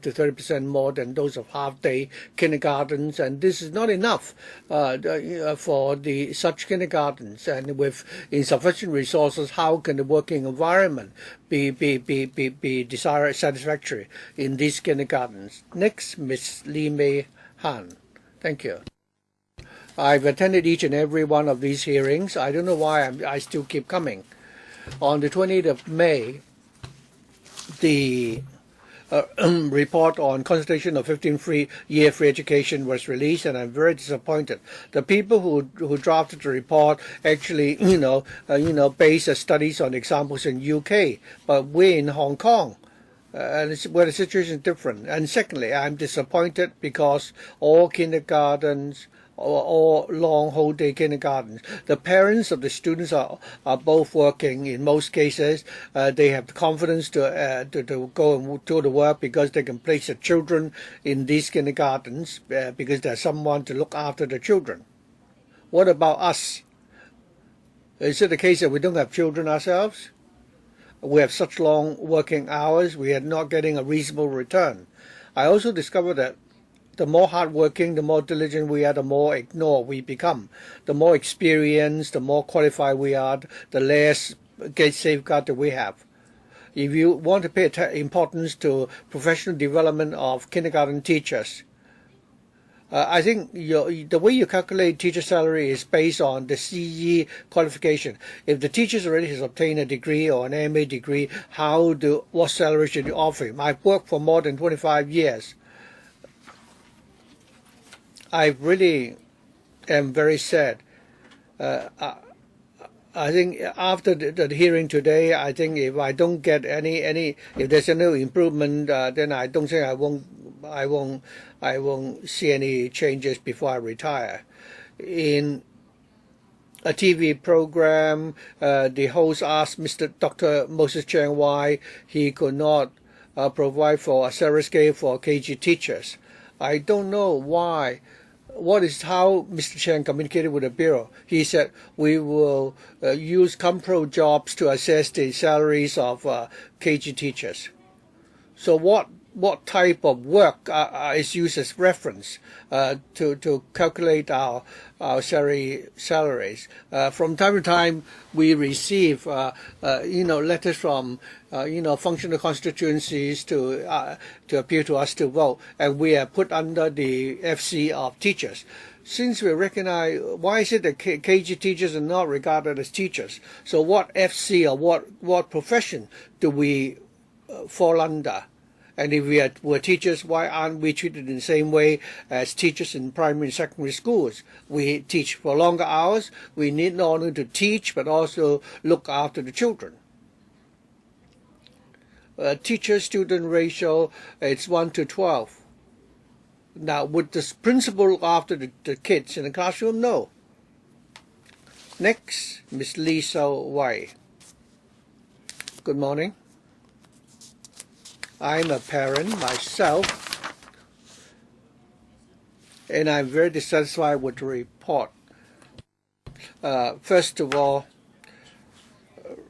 to 30% more than those of half-day kindergartens, and this is not enough for such kindergartens. And with insufficient resources, how can the working environment be desired satisfactory in these kindergartens? Next, Ms. Lee Mei Han. Thank you. I've attended each and every one of these hearings. I don't know why I still keep coming. On the 20th of May, the report on consultation of 15-year free education was released, and I'm very disappointed. The people who drafted the report actually, based studies on examples in UK, but we're in Hong Kong. And where the situation is different. And secondly, I'm disappointed because all kindergartens or long holiday kindergartens, the parents of the students are both working in most cases. They have the confidence to go and do the work because they can place the children in these kindergartens because there's someone to look after the children. What about us? Is it the case that we don't have children ourselves? We have such long working hours, we are not getting a reasonable return. I also discovered that the more hardworking, the more diligent we are, the more ignored we become. The more experienced, the more qualified we are, the less safeguard that we have. If you want to pay importance to professional development of kindergarten teachers, I think the way you calculate teacher salary is based on the CE qualification. If the teacher already has obtained a degree or an MA degree, what salary should you offer him? I've worked for more than 25 years. I really am very sad. I think after the hearing today, I think if I don't get if there's no improvement, then I don't think I won't see any changes before I retire. In a TV program, the host asked Dr. Moses Chang why he could not provide for a salary scale for KG teachers. I don't know why. How Mr. Chang communicated with the Bureau. He said we will use Compro jobs to assess the salaries of KG teachers. So what type of work is used as reference to calculate our salaries? From time to time, we receive letters from functional constituencies to appeal to us to vote, and we are put under the FC of teachers. Since we recognize, why is it that KG teachers are not regarded as teachers? So what FC or what profession do we fall under? And if we're teachers, why aren't we treated in the same way as teachers in primary and secondary schools? We teach for longer hours. We need not only to teach, but also look after the children. Teacher-student ratio, it's 1 to 12. Now, would the principal look after the kids in the classroom? No. Next, Ms. Lisa Wai. Good morning. I'm a parent myself, and I'm very dissatisfied with the report. First of all,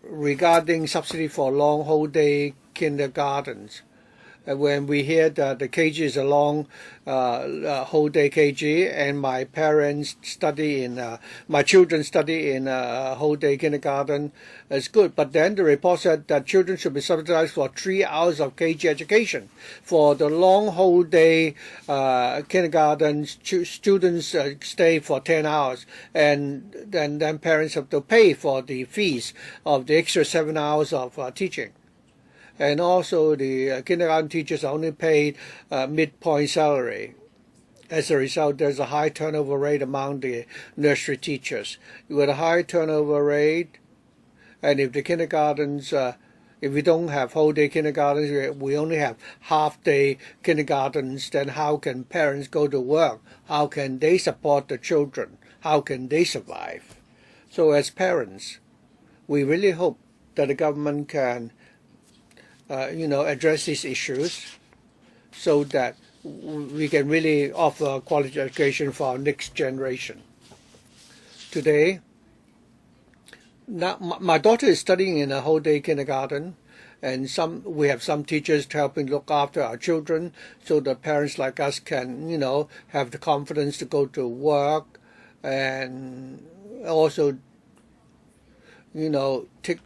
regarding subsidy for long holiday kindergartens, when we hear that the KG is a long whole day KG, and my children study in a whole day kindergarten, it's good. But then the report said that children should be subsidized for 3 hours of KG education. For the long whole day kindergarten, students stay for 10 hours, and then parents have to pay for the fees of the extra 7 hours of teaching. And also the kindergarten teachers are only paid midpoint salary. as a result, there's a high turnover rate among the nursery teachers. With a high turnover rate, and if the kindergartens, if we don't have whole day kindergartens, we only have half day kindergartens, then how can parents go to work? How can they support the children? How can they survive? So as parents, we really hope that the government can, address these issues so that we can really offer quality education for our next generation. Today, now my daughter is studying in a whole day kindergarten, and we have some teachers helping look after our children so that parents like us can, have the confidence to go to work and also, take,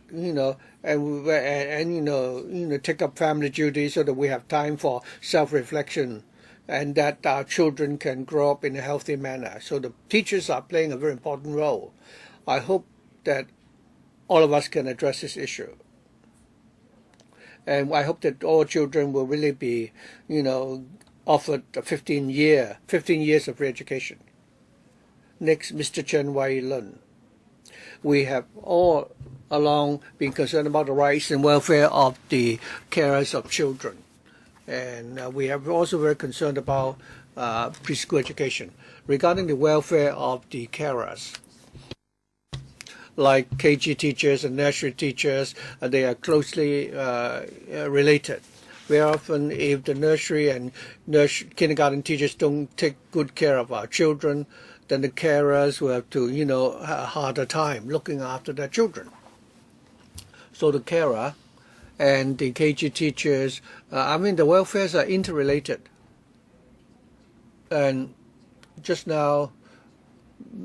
take up family duties so that we have time for self-reflection and that our children can grow up in a healthy manner. So the teachers are playing a very important role. I hope that all of us can address this issue. And I hope that all children will really be, offered 15 years of free education. Next, Mr. Chen Wai-lun. We have all along been concerned about the rights and welfare of the carers of children. And we are also very concerned about preschool education. Regarding the welfare of the carers, like KG teachers and nursery teachers, they are closely related. Very often, if the nursery and kindergarten teachers don't take good care of our children, then the carers will have to, a harder time looking after their children. So the carer and the KG teachers, the welfares are interrelated. And just now,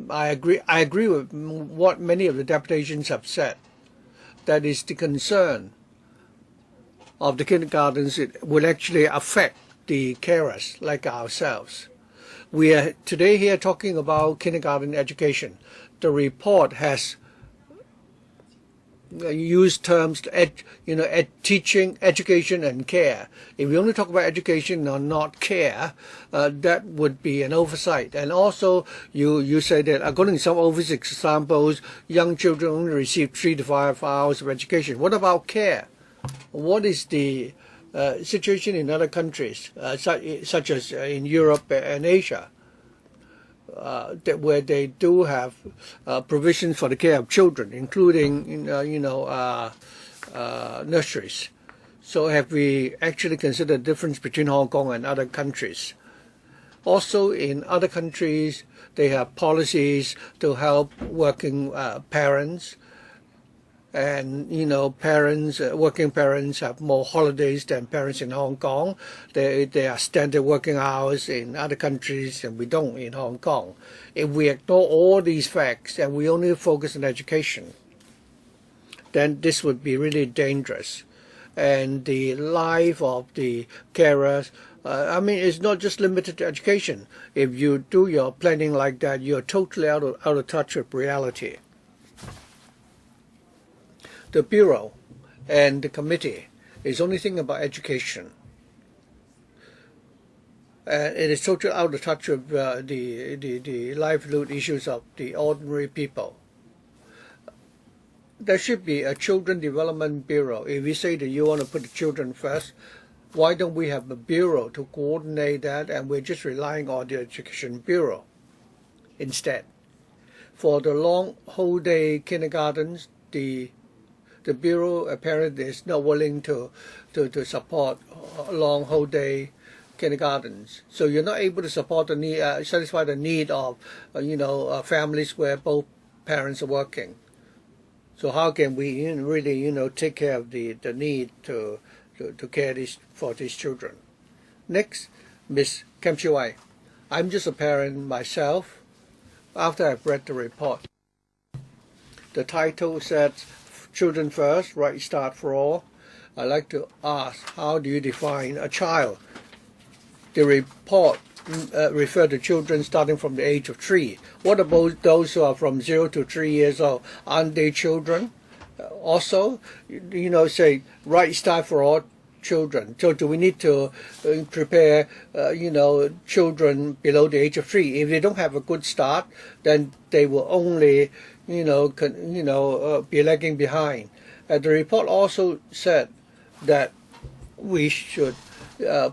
I agree with what many of the deputations have said. That is the concern of the kindergartens. It will actually affect the carers like ourselves. We are today here talking about kindergarten education. The report has used terms teaching, education, and care. If we only talk about education or not care, that would be an oversight. And also, you say that according to some overseas examples, young children only receive 3 to 5 hours of education. What about care? What is the situation in other countries, such as in Europe and Asia, where they do have provisions for the care of children, including nurseries. So have we actually considered the difference between Hong Kong and other countries? Also, in other countries, they have policies to help working parents. And, working parents have more holidays than parents in Hong Kong. They are standard working hours in other countries, and we don't in Hong Kong. If we ignore all these facts and we only focus on education, then this would be really dangerous. And the life of the carers, it's not just limited to education. If you do your planning like that, you're totally out of touch with reality. The Bureau and the committee is only thinking about education. It is totally out of touch with the livelihood issues of the ordinary people. There should be a Children Development Bureau. If we say that you want to put the children first, why don't we have a bureau to coordinate that, and we're just relying on the Education Bureau instead? For the long whole day kindergartens, the Bureau apparently is not willing to support long whole day kindergartens. So you're not able to support the need, satisfy the need of families where both parents are working. So how can we really take care of the need to care for these children? Next, Ms. Kam Chi-wai. I'm just a parent myself. After I've read the report, the title said, Children First, Right Start for All. I'd like to ask, how do you define a child? The report referred to children starting from the age of 3. What about those who are from 0 to 3 years old? Aren't they children? Also, say, right start for all children. So do we need to prepare, children below the age of 3? If they don't have a good start, then they will only, be lagging behind. The report also said that we should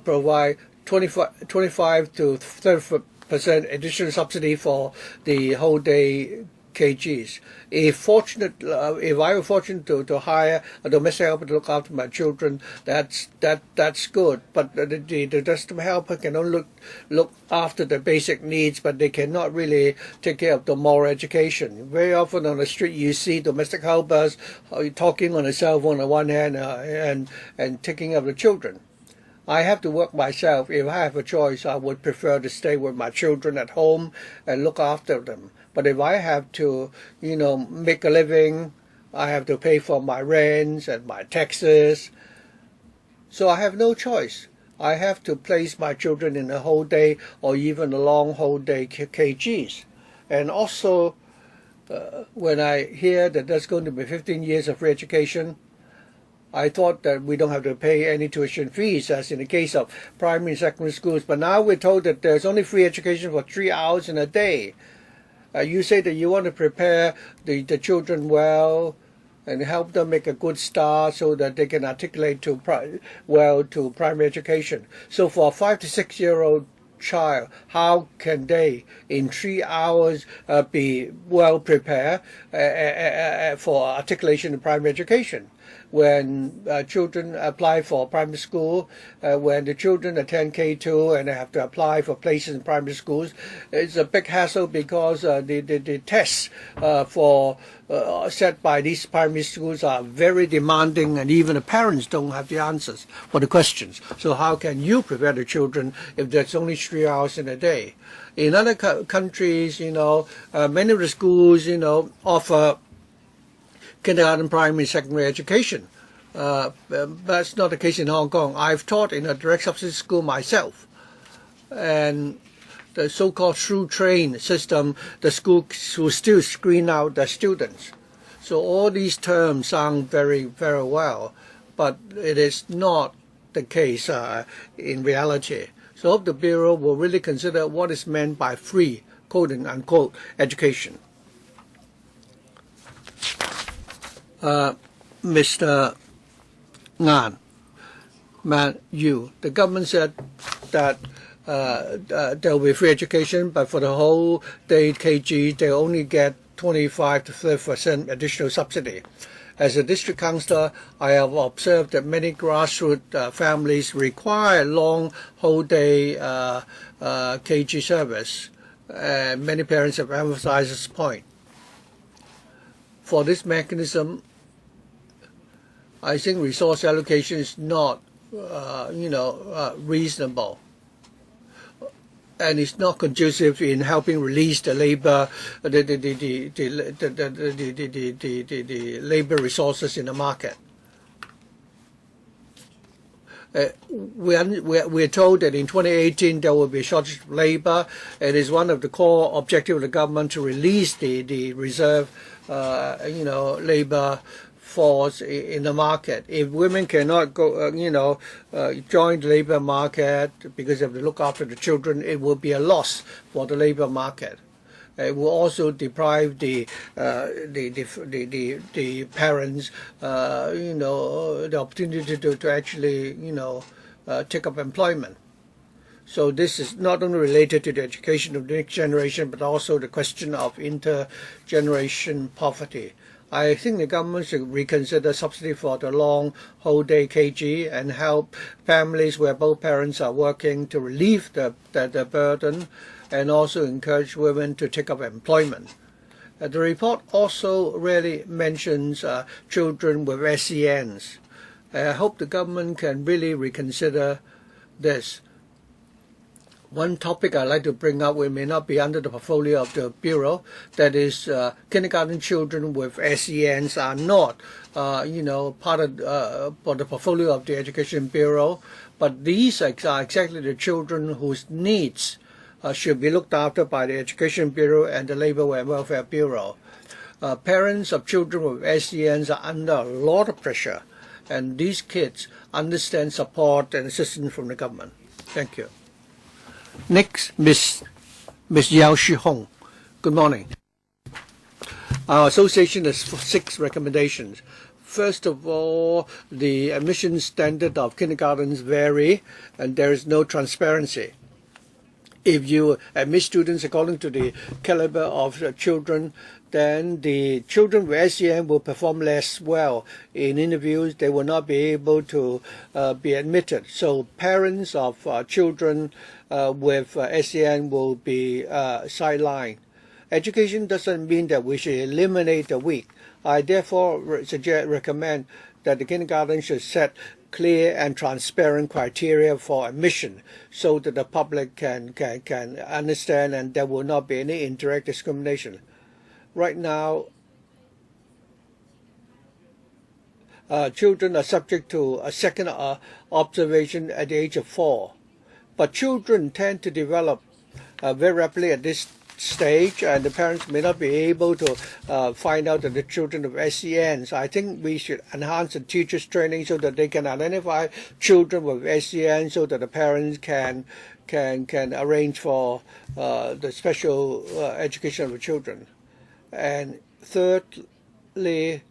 provide 25 to 30% additional subsidy for the whole day KGs. If I were fortunate to hire a domestic helper to look after my children, that's good. But the domestic helper can only look after the basic needs, but they cannot really take care of the moral education. Very often on the street you see domestic helpers talking on a cell phone on one hand and taking care of the children. I have to work myself. If I have a choice, I would prefer to stay with my children at home and look after them. But if I have to, make a living, I have to pay for my rents and my taxes. So I have no choice. I have to place my children in a whole day or even a long whole day KGs. And also, when I hear that there's going to be 15 years of free education, I thought that we don't have to pay any tuition fees, as in the case of primary and secondary schools. But now we're told that there's only free education for 3 hours in a day. You say that you want to prepare the children well and help them make a good start so that they can articulate to primary education. So for a 5 to 6 year old child, how can they in 3 hours be well prepared for articulation in primary education? When children apply for primary school, when the children attend K2 and they have to apply for places in primary schools, it's a big hassle because the tests set by these primary schools are very demanding, and even the parents don't have the answers for the questions. So how can you prepare the children if there's only 3 hours in a day? In other countries, many of the schools, offer kindergarten, primary, secondary education. That's not the case in Hong Kong. I've taught in a direct subsidy school myself. And the so-called through train system, the school will still screen out the students. So all these terms sound very, very well, but it is not the case in reality. So I hope the Bureau will really consider what is meant by free, quote-unquote, education. Mr. Ngan, the government said that there will be free education, but for the whole day KG, they only get 25 to 30% additional subsidy. As a district councillor, I have observed that many grassroots families require long whole day KG service. Many parents have emphasized this point. For this mechanism, I think resource allocation is not, reasonable, and it's not conducive in helping release the labor, the labor resources in the market. We're told that in 2018 there will be a shortage of labor. It is one of the core objectives of the government to release the reserve, labor force in the market. If women cannot go, join the labor market because they have to look after the children, it will be a loss for the labor market. It will also deprive the parents, the opportunity to actually, take up employment. So this is not only related to the education of the next generation, but also the question of intergeneration poverty. I think the government should reconsider subsidy for the long whole day KG and help families where both parents are working to relieve the burden, and also encourage women to take up employment. The report also rarely mentions children with SENs. I hope the government can really reconsider this. One topic I'd like to bring up, which may not be under the portfolio of the Bureau, that is kindergarten children with SENs are not, part of for the portfolio of the Education Bureau, but these are exactly the children whose needs should be looked after by the Education Bureau and the Labour and Welfare Bureau. Parents of children with SENs are under a lot of pressure, and these kids understand support and assistance from the government. Thank you. Next, Miss Yao Shi Hong. Good morning. Our association has 6 recommendations. First of all, the admission standard of kindergartens vary, and there is no transparency. If you admit students according to the caliber of children, then the children with SEN will perform less well in interviews. They will not be able to be admitted. So parents of children with SEN will be sidelined. Education doesn't mean that we should eliminate the weak. I therefore recommend that the kindergarten should set clear and transparent criteria for admission so that the public can understand and there will not be any indirect discrimination. Right now, children are subject to a second observation at the age of 4. But children tend to develop very rapidly at this stage, and the parents may not be able to find out that the children of SEN. So I think we should enhance the teachers' training so that they can identify children with SEN, so that the parents can arrange for the special education of the children. And thirdly,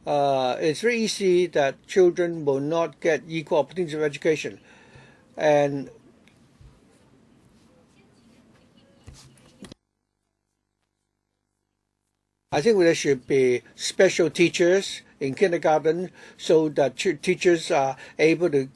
it's very easy that children will not get equal opportunities of education. And I think there should be special teachers in kindergarten so that teachers are able to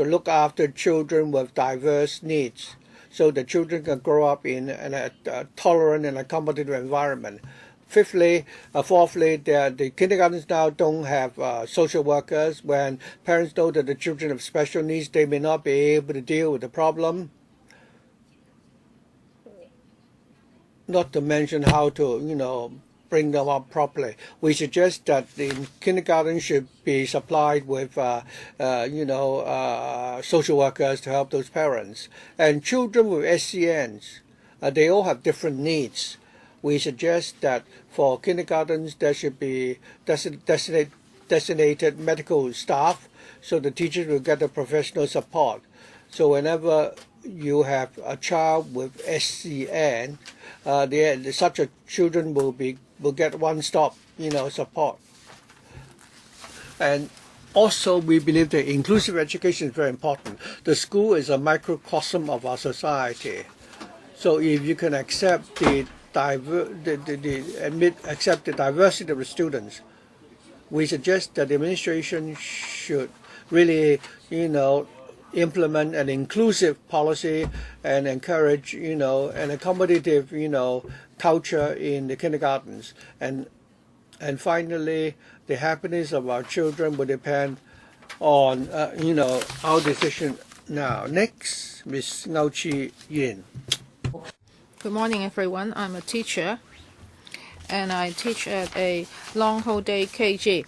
look after children with diverse needs, so that children can grow up in a tolerant and accommodative environment. Fourthly, the kindergartens now don't have social workers. When parents know that the children have special needs, they may not be able to deal with the problem. Not to mention how to, bring them up properly. We suggest that the kindergarten should be supplied with, social workers to help those parents. And children with SENs, they all have different needs. We suggest that for kindergartens there should be designated medical staff, so the teachers will get the professional support. So whenever you have a child with SEN, such a children will get one-stop, support. And also, we believe that inclusive education is very important. The school is a microcosm of our society. So if you can accept the diversity of the students, we suggest that the administration should really, implement an inclusive policy and encourage, an accommodative, culture in the kindergartens. And finally, the happiness of our children will depend on, our decision now. Next, Ms. Ngao Chi Yin. Good morning, everyone. I'm a teacher, and I teach at a long whole day KG.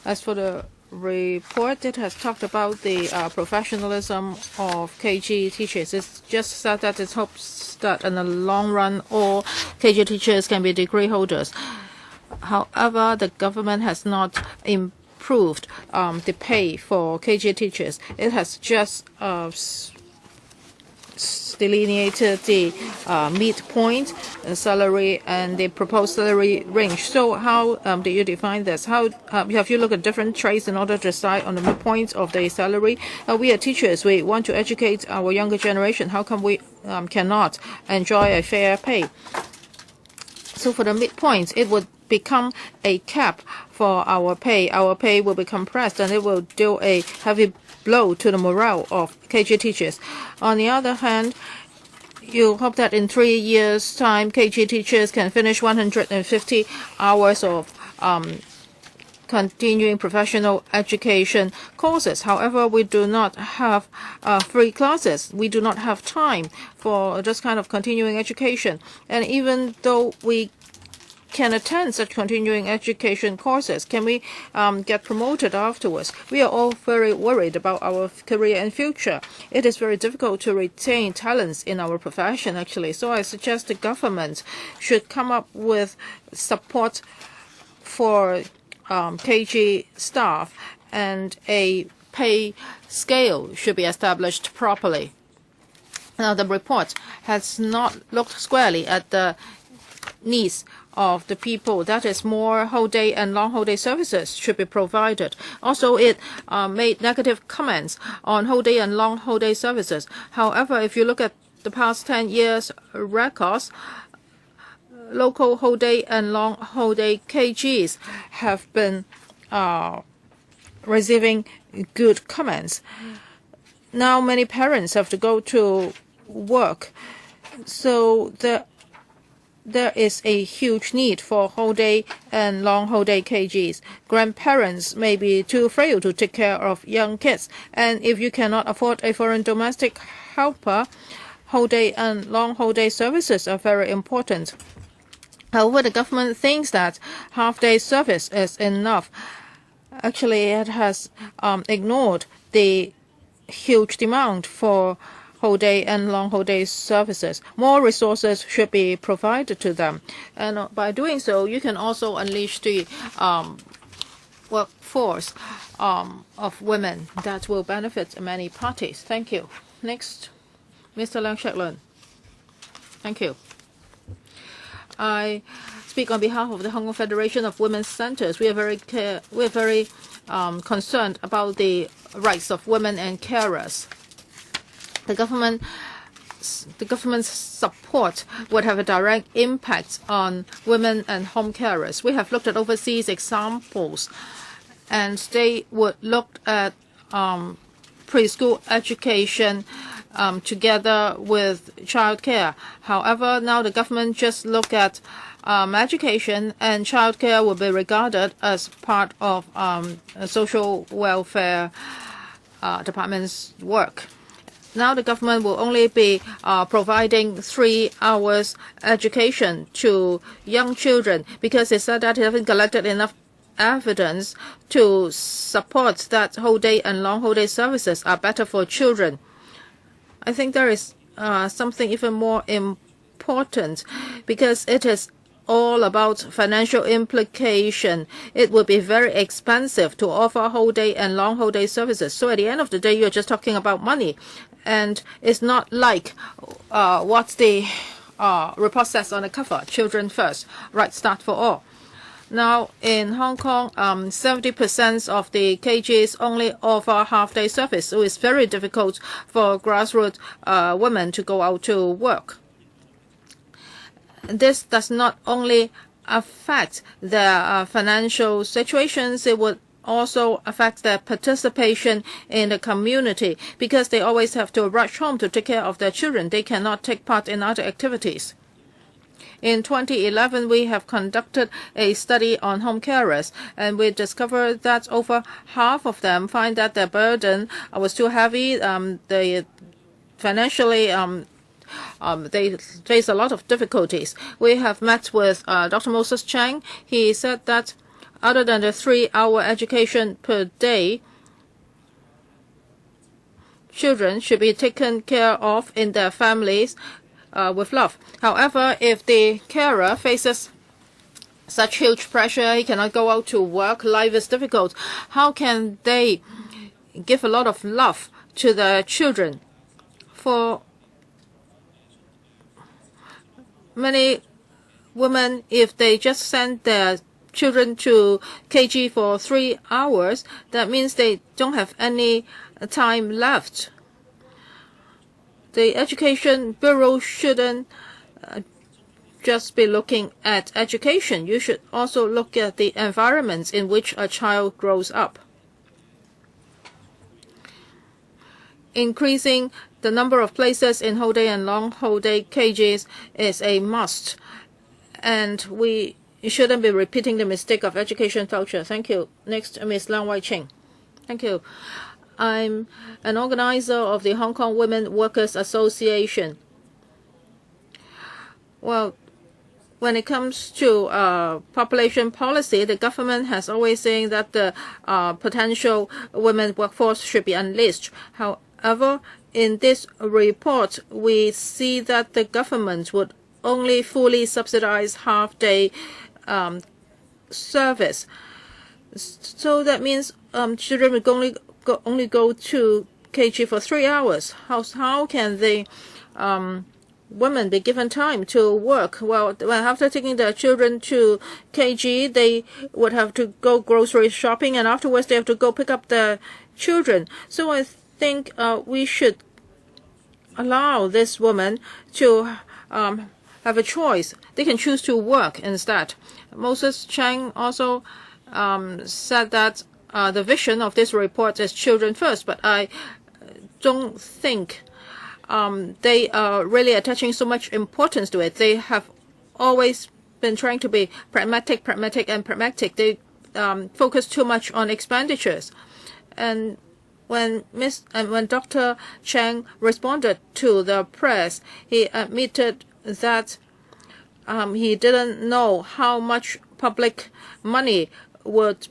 As for the report, it has talked about the professionalism of KG teachers. It's just said that it hopes that in the long run all KG teachers can be degree holders. However, the government has not improved the pay for KG teachers. It has just delineated the midpoint salary and the proposed salary range. So how do you define this? How have you looked at different trades in order to decide on the midpoint of the salary? We are teachers. We want to educate our younger generation. How come we cannot enjoy a fair pay? So for the midpoint, it would become a cap for our pay. Our pay will be compressed, and it will deal a heavy blow to the morale of KG teachers. On the other hand, you hope that in 3 years' time, KG teachers can finish 150 hours of continuing professional education courses. However, we do not have free classes. We do not have time for this kind of continuing education. And even though we can attend such continuing education courses, can we get promoted afterwards? We are all very worried about our career and future. It is very difficult to retain talents in our profession, actually. So I suggest the government should come up with support for KG staff, and a pay scale should be established properly. Now, the report has not looked squarely at the needs of the people. That is, more whole day and long whole day services should be provided. Also, it made negative comments on whole day and long whole day services. However, if you look at the past 10 years records, local whole day and long whole day KGs have been receiving good comments. Now many parents have to go to work, so there is a huge need for whole day and long whole day KGs. Grandparents may be too frail to take care of young kids, and if you cannot afford a foreign domestic helper, whole day and long whole day services are very important. However, the government thinks that half-day service is enough. Actually, it has ignored the huge demand for whole day and long whole day services. More resources should be provided to them. And by doing so, you can also unleash the workforce of women that will benefit many parties. Thank you. Next, Mr. Leung Shek-lun. Thank you. I speak on behalf of the Hong Kong Federation of Women's Centers. We are very concerned about the rights of women and carers. The government's support would have a direct impact on women and home carers. We have looked at overseas examples, and they would look at preschool education together with childcare. However, now the government just look at education, and childcare will be regarded as part of social welfare department's work. Now the government will only be providing 3 hours education to young children because it said that it hasn't collected enough evidence to support that whole day and long whole day services are better for children. I think there is something even more important, because it is all about financial implication. It would be very expensive to offer whole day and long whole day services. So at the end of the day, you're just talking about money. And it's not like what's the report says on the cover, children first, right start for all. Now, in Hong Kong, 70% of the KGs only offer half-day service, so it's very difficult for grassroots women to go out to work. This does not only affect their financial situations, it would also affect their participation in the community, because they always have to rush home to take care of their children. They cannot take part in other activities. In 2011, we have conducted a study on home carers, and we discovered that over half of them find that their burden was too heavy. They financially they face a lot of difficulties. We have met with Dr. Moses Chang. He said that other than the 3-hour education per day, children should be taken care of in their families with love. However, if the carer faces such huge pressure, he cannot go out to work, life is difficult, how can they give a lot of love to their children? For many women, if they just send their children to KG for 3 hours, that means they don't have any time left. The Education Bureau shouldn't just be looking at education. You should also look at the environments in which a child grows up. Increasing the number of places in whole day and long whole day KGs is a must, and we shouldn't be repeating the mistake of education voucher. Thank you. Next, Ms. Lang Wai-ching. Thank you. I'm an organizer of the Hong Kong Women Workers Association. Well, when it comes to population policy, the government has always saying that the potential women workforce should be unleashed. However, in this report, we see that the government would only fully subsidize half-day service. So that means children will only go to KG for 3 hours. How can the women be given time to work? Well, after taking their children to KG, they would have to go grocery shopping, and afterwards they have to go pick up their children. So I think we should allow this woman to have a choice. They can choose to work instead. Moses Chang also said that the vision of this report is children first, but I don't think they are really attaching so much importance to it. They have always been trying to be pragmatic. They focus too much on expenditures. And when Dr. Chang responded to the press, he admitted that he didn't know how much public money would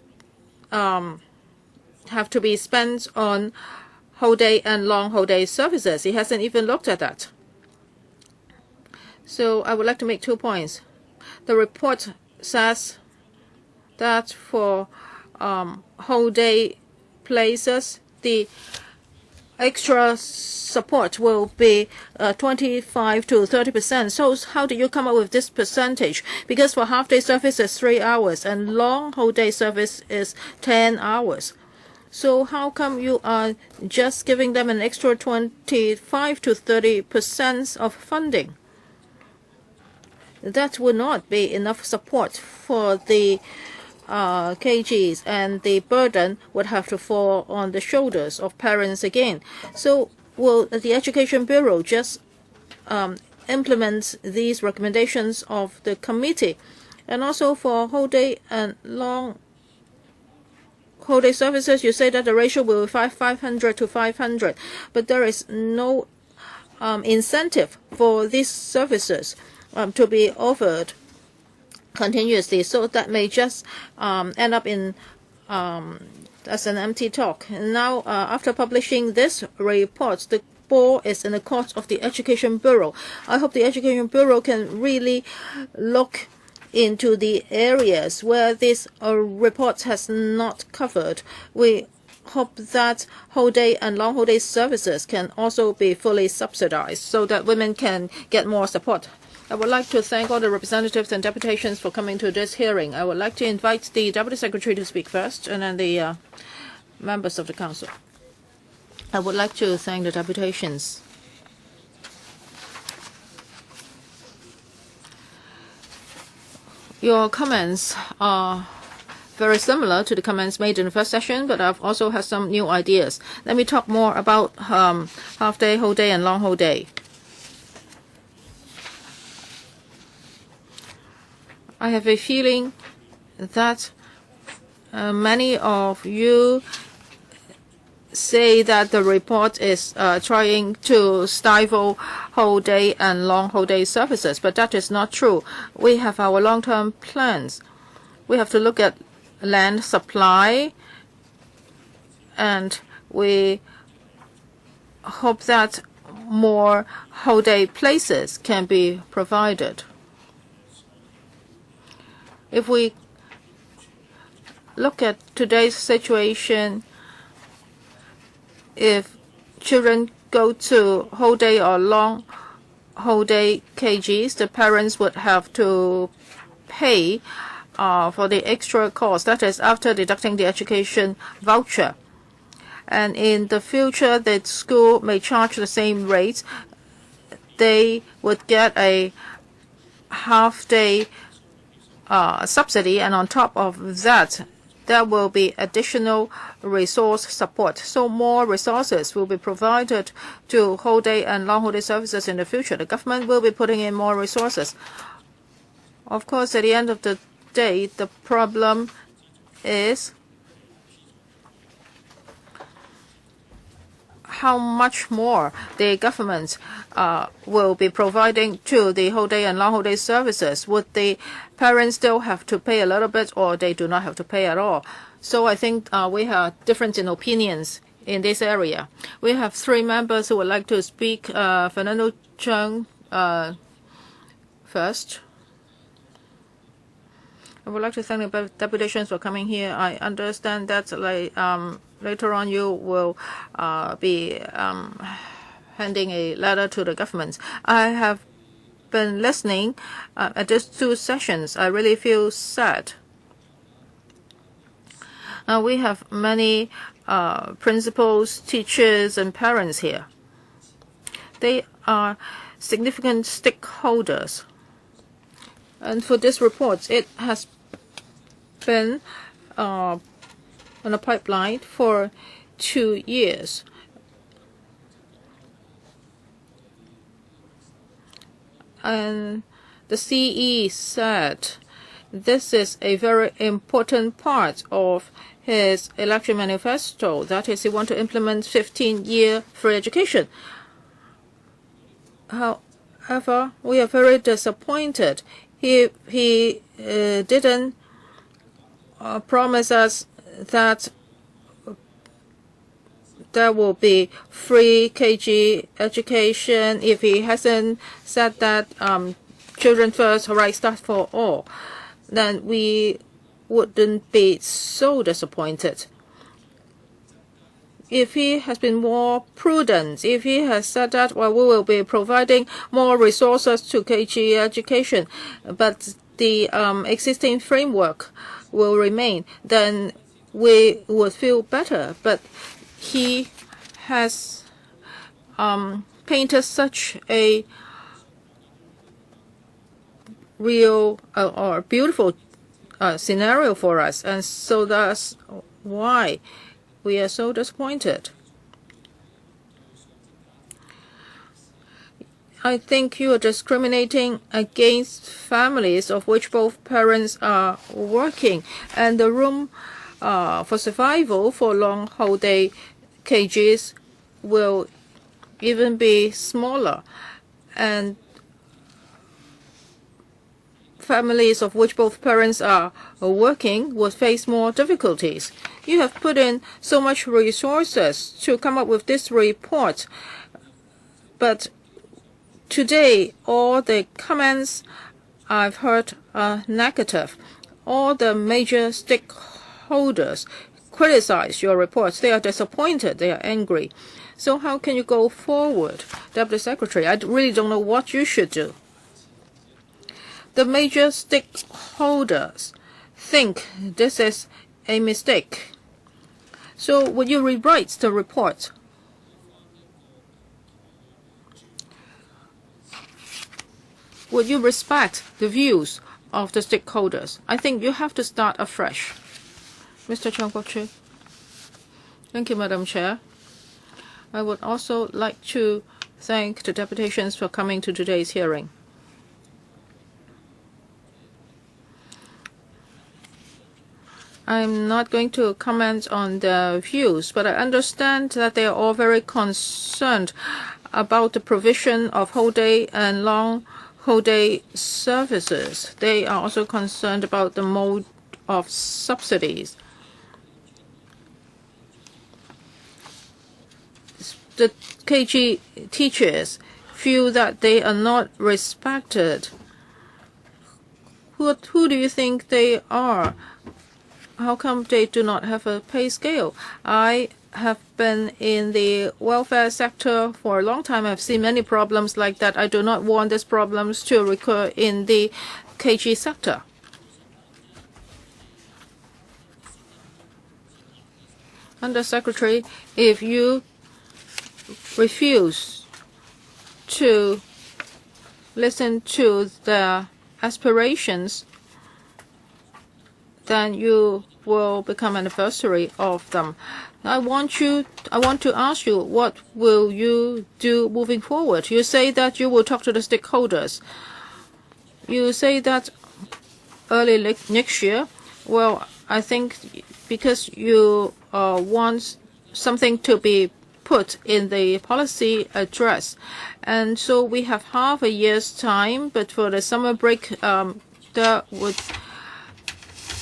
have to be spent on whole day and long whole day services. He hasn't even looked at that. So I would like to make 2 points. The report says that for whole day places, the extra support will be 25 to 30%. So how do you come up with this percentage? Because for half-day service is 3 hours and long whole-day service is 10 hours. So how come you are just giving them an extra 25 to 30% of funding? That would not be enough support for the KGs, and the burden would have to fall on the shoulders of parents again. So will the Education Bureau just implement these recommendations of the committee? And also for whole day and long whole day services, you say that the ratio will be 500 to 500, but there is no incentive for these services to be offered continuously, so that may just end up in as an empty talk. And now, after publishing this report, the ball is in the court of the Education Bureau. I hope the Education Bureau can really look into the areas where this report has not covered. We hope that whole day and long whole day services can also be fully subsidized so that women can get more support. I would like to thank all the representatives and deputations for coming to this hearing. I would like to invite the Deputy Secretary to speak first, and then the members of the Council. I would like to thank the deputations. Your comments are very similar to the comments made in the first session, but I've also had some new ideas. Let me talk more about half-day, whole day, and long whole day. I have a feeling that many of you say that the report is trying to stifle whole day and long whole day services, but that is not true. We have our long-term plans. We have to look at land supply, and we hope that more whole day places can be provided. If we look at today's situation, if children go to whole day or long whole day KGs, the parents would have to pay for the extra cost. That is after deducting the education voucher. And in the future, the school may charge the same rate. They would get a half-day subsidy, and on top of that, there will be additional resource support. So more resources will be provided to whole day and long whole day services in the future. The government will be putting in more resources. Of course, at the end of the day, the problem is how much more the government will be providing to the whole day and long whole day services. Would the parents still have to pay a little bit, or they do not have to pay at all? So I think we have difference in opinions in this area. We have 3 members who would like to speak. Fernando Chung first. I would like to thank the deputations for coming here. I understand that later on you will be handing a letter to the government. I have been listening at these 2 sessions. I really feel sad. We have many principals, teachers, and parents here. They are significant stakeholders. And for this report, it has been on a pipeline for 2 years. And the CE said this is a very important part of his election manifesto. That is, he wants to implement 15-year free education. However, we are very disappointed. He didn't promise us that there will be free KG education. If he hasn't said that children first, right start for all, then we wouldn't be so disappointed. If he has been more prudent, if he has said that, well, we will be providing more resources to KG education, but the existing framework will remain, then we would feel better. But he has painted such a real or beautiful scenario for us, and so that's why we are so disappointed. I think you are discriminating against families of which both parents are working, and the room for survival for long holiday KGs will even be smaller, and families of which both parents are working will face more difficulties. You have put in so much resources to come up with this report, but today all the comments I've heard are negative. All the major stakeholders criticize your reports. They are disappointed. They are angry. So how can you go forward, Deputy Secretary? I really don't know what you should do. The major stakeholders think this is a mistake. So would you rewrite the report? Would you respect the views of the stakeholders? I think you have to start afresh. Mr. Cheung Kwok-choo. Thank you, Madam Chair. I would also like to thank the deputations for coming to today's hearing. I'm not going to comment on the views, but I understand that they are all very concerned about the provision of whole day and long whole day services. They are also concerned about the mode of subsidies. The KG teachers feel that they are not respected. Who do you think they are? How come they do not have a pay scale? I have been in the welfare sector for a long time. I've seen many problems like that. I do not want these problems to recur in the KG sector. Undersecretary, if you refuse to listen to the aspirations, then you will become an adversary of them. I want to ask you, what will you do moving forward? You say that you will talk to the stakeholders. You say that early next year. Well, I think because you want something to be put in the policy address, and so we have half a year's time. But for the summer break,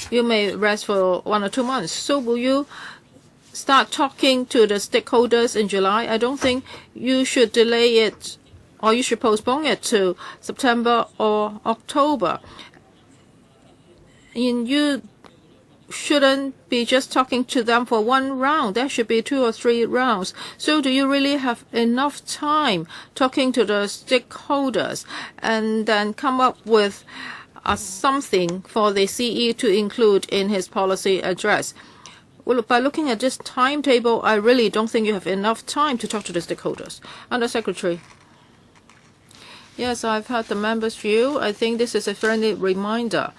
you may rest for 1 or 2 months. So will you start talking to the stakeholders in July? I don't think you should delay it, or you should postpone it to September or October. And you shouldn't be just talking to them for one round. There should be 2 or 3 rounds. So do you really have enough time talking to the stakeholders and then come up with something for the CE to include in his policy address? Well, by looking at this timetable, I really don't think you have enough time to talk to the stakeholders. Under Secretary. Yes, I've heard the members' view. I think this is a friendly reminder.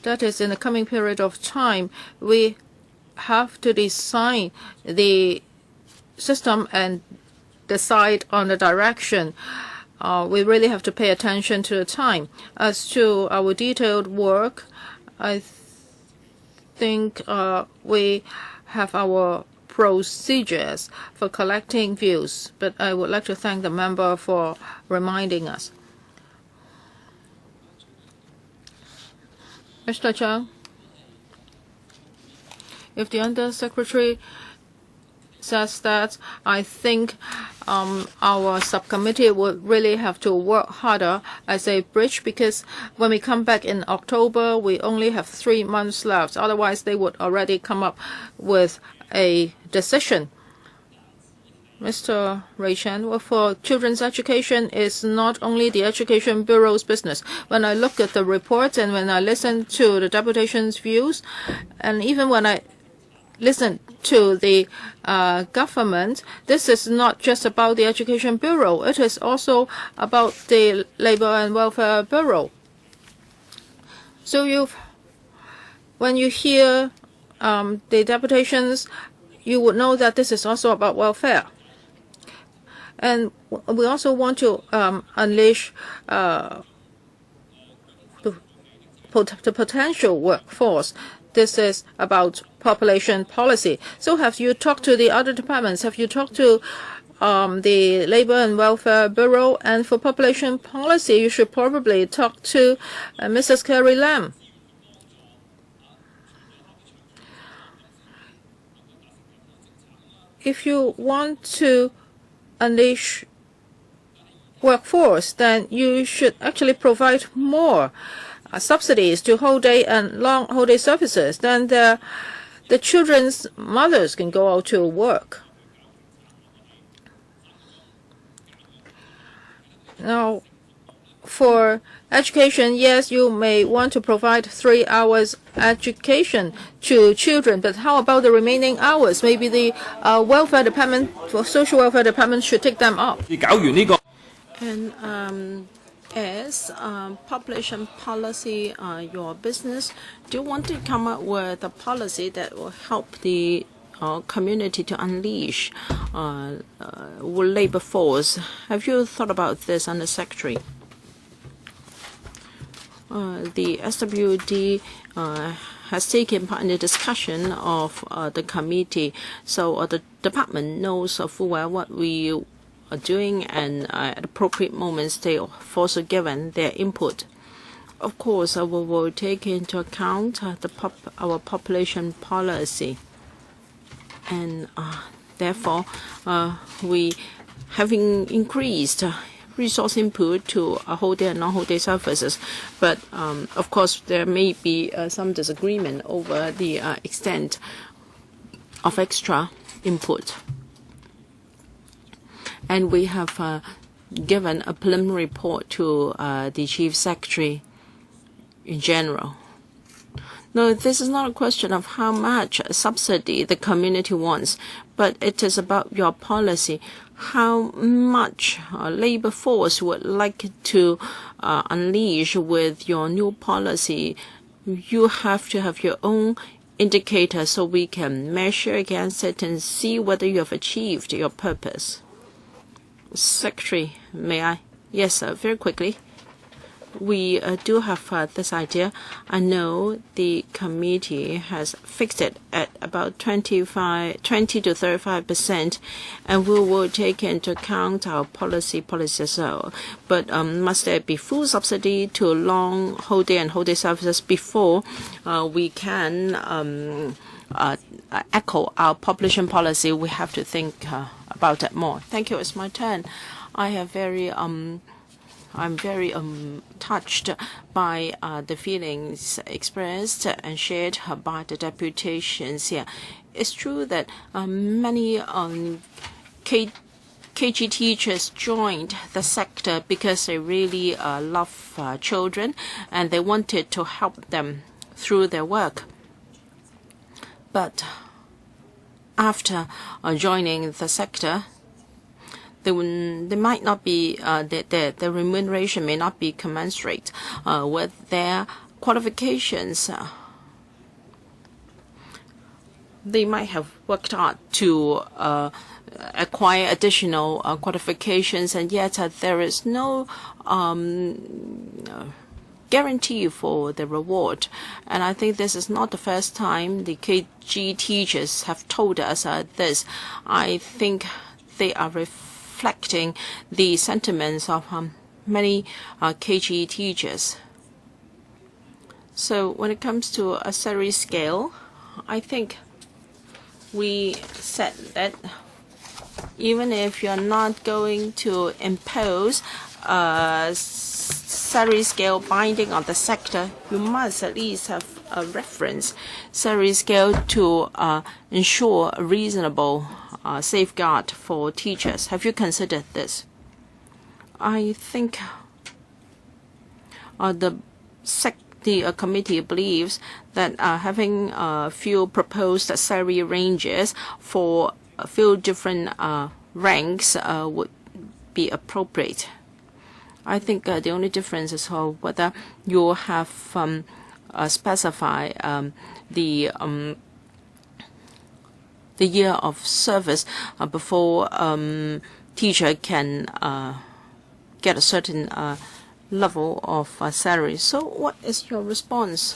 That is, in the coming period of time, we have to design the system and decide on the direction. We really have to pay attention to the time. As to our detailed work, I think we have our procedures for collecting views, but I would like to thank the member for reminding us. Mr. Chang, if the Under-Secretary says that, I think our subcommittee would really have to work harder as a bridge, because when we come back in October, we only have 3 months left. Otherwise, they would already come up with a decision. Mr. Ray Chen, well, for children's education is not only the Education Bureau's business. When I look at the reports and when I listen to the deputation's views, and even when I listen to the government, this is not just about the Education Bureau. It is also about the Labor and Welfare Bureau. So when you hear the deputations, you would know that this is also about welfare. And we also want to unleash the potential workforce. This is about population policy. So have you talked to the other departments? Have you talked to the Labor and Welfare Bureau? And for population policy, you should probably talk to Mrs. Carrie Lam. If you want to unleash workforce, then you should actually provide more subsidies to whole day and long whole day services. Then the children's mothers can go out to work. Now, for education, yes, you may want to provide 3 hours education to children, but how about the remaining hours? Maybe the welfare department, for social welfare department, should take them up. And as population policy your business, do you want to come up with a policy that will help the community to unleash labor force? Have you thought about this, Under Secretary? The SWD has taken part in the discussion of the committee, so the department knows full well what we are doing, and at appropriate moments they have also given their input. Of course, we will take into account our population policy, and therefore we having increased resource input to whole day and non-whole day services. But of course, there may be some disagreement over the extent of extra input. And we have given a preliminary report to the Chief Secretary in general. No, this is not a question of how much subsidy the community wants, but it is about your policy. How much labor force would like to unleash with your new policy? You have to have your own indicator so we can measure against it and see whether you have achieved your purpose. Secretary, may I? Yes, sir, very quickly. We do have this idea. I know the committee has fixed it at about 20 to 35%, and we will take into account our policy as well. But must there be full subsidy to long whole day and whole day services before we can echo our population policy? We have to think about that more. Thank you. It's my turn. I have very I'm very touched by the feelings expressed and shared by the deputations here. It's true that many KG teachers joined the sector because they really love children and they wanted to help them through their work. But after joining the sector, they might not be the remuneration may not be commensurate with their qualifications. They might have worked hard to acquire additional qualifications, and yet there is no guarantee for the reward. And I think this is not the first time the KG teachers have told us this. I think they are reflecting the sentiments of many KG teachers. So when it comes to a salary scale, I think we said that even if you're not going to impose a salary scale binding on the sector, you must at least have a reference salary scale to ensure a reasonable safeguard for teachers. Have you considered this? I think the committee believes that having a few proposed salary ranges for a few different ranks would be appropriate. I think the only difference is whether you have specified the year of service before teacher can get a certain level of salary. So what is your response?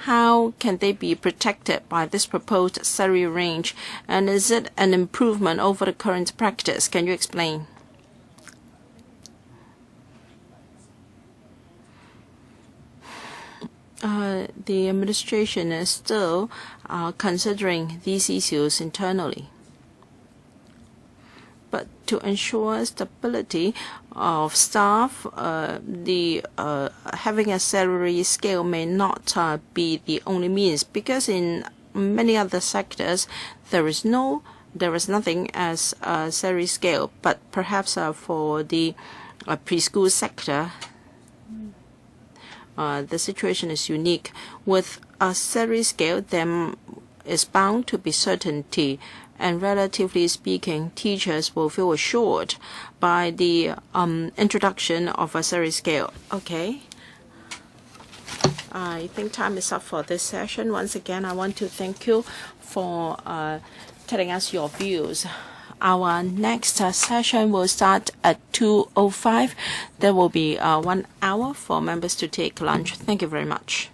How can they be protected by this proposed salary range? And is it an improvement over the current practice? Can you explain? The administration is still considering these issues internally. But to ensure stability of staff, having a salary scale may not be the only means, because in many other sectors there is nothing as a salary scale. But perhaps for the preschool sector, the situation is unique. With a salary scale, there is bound to be certainty, and relatively speaking, teachers will feel assured by the introduction of a salary scale. Okay. I think time is up for this session. Once again, I want to thank you for telling us your views. Our next session will start at 2:05. There will be 1 hour for members to take lunch. Thank you very much.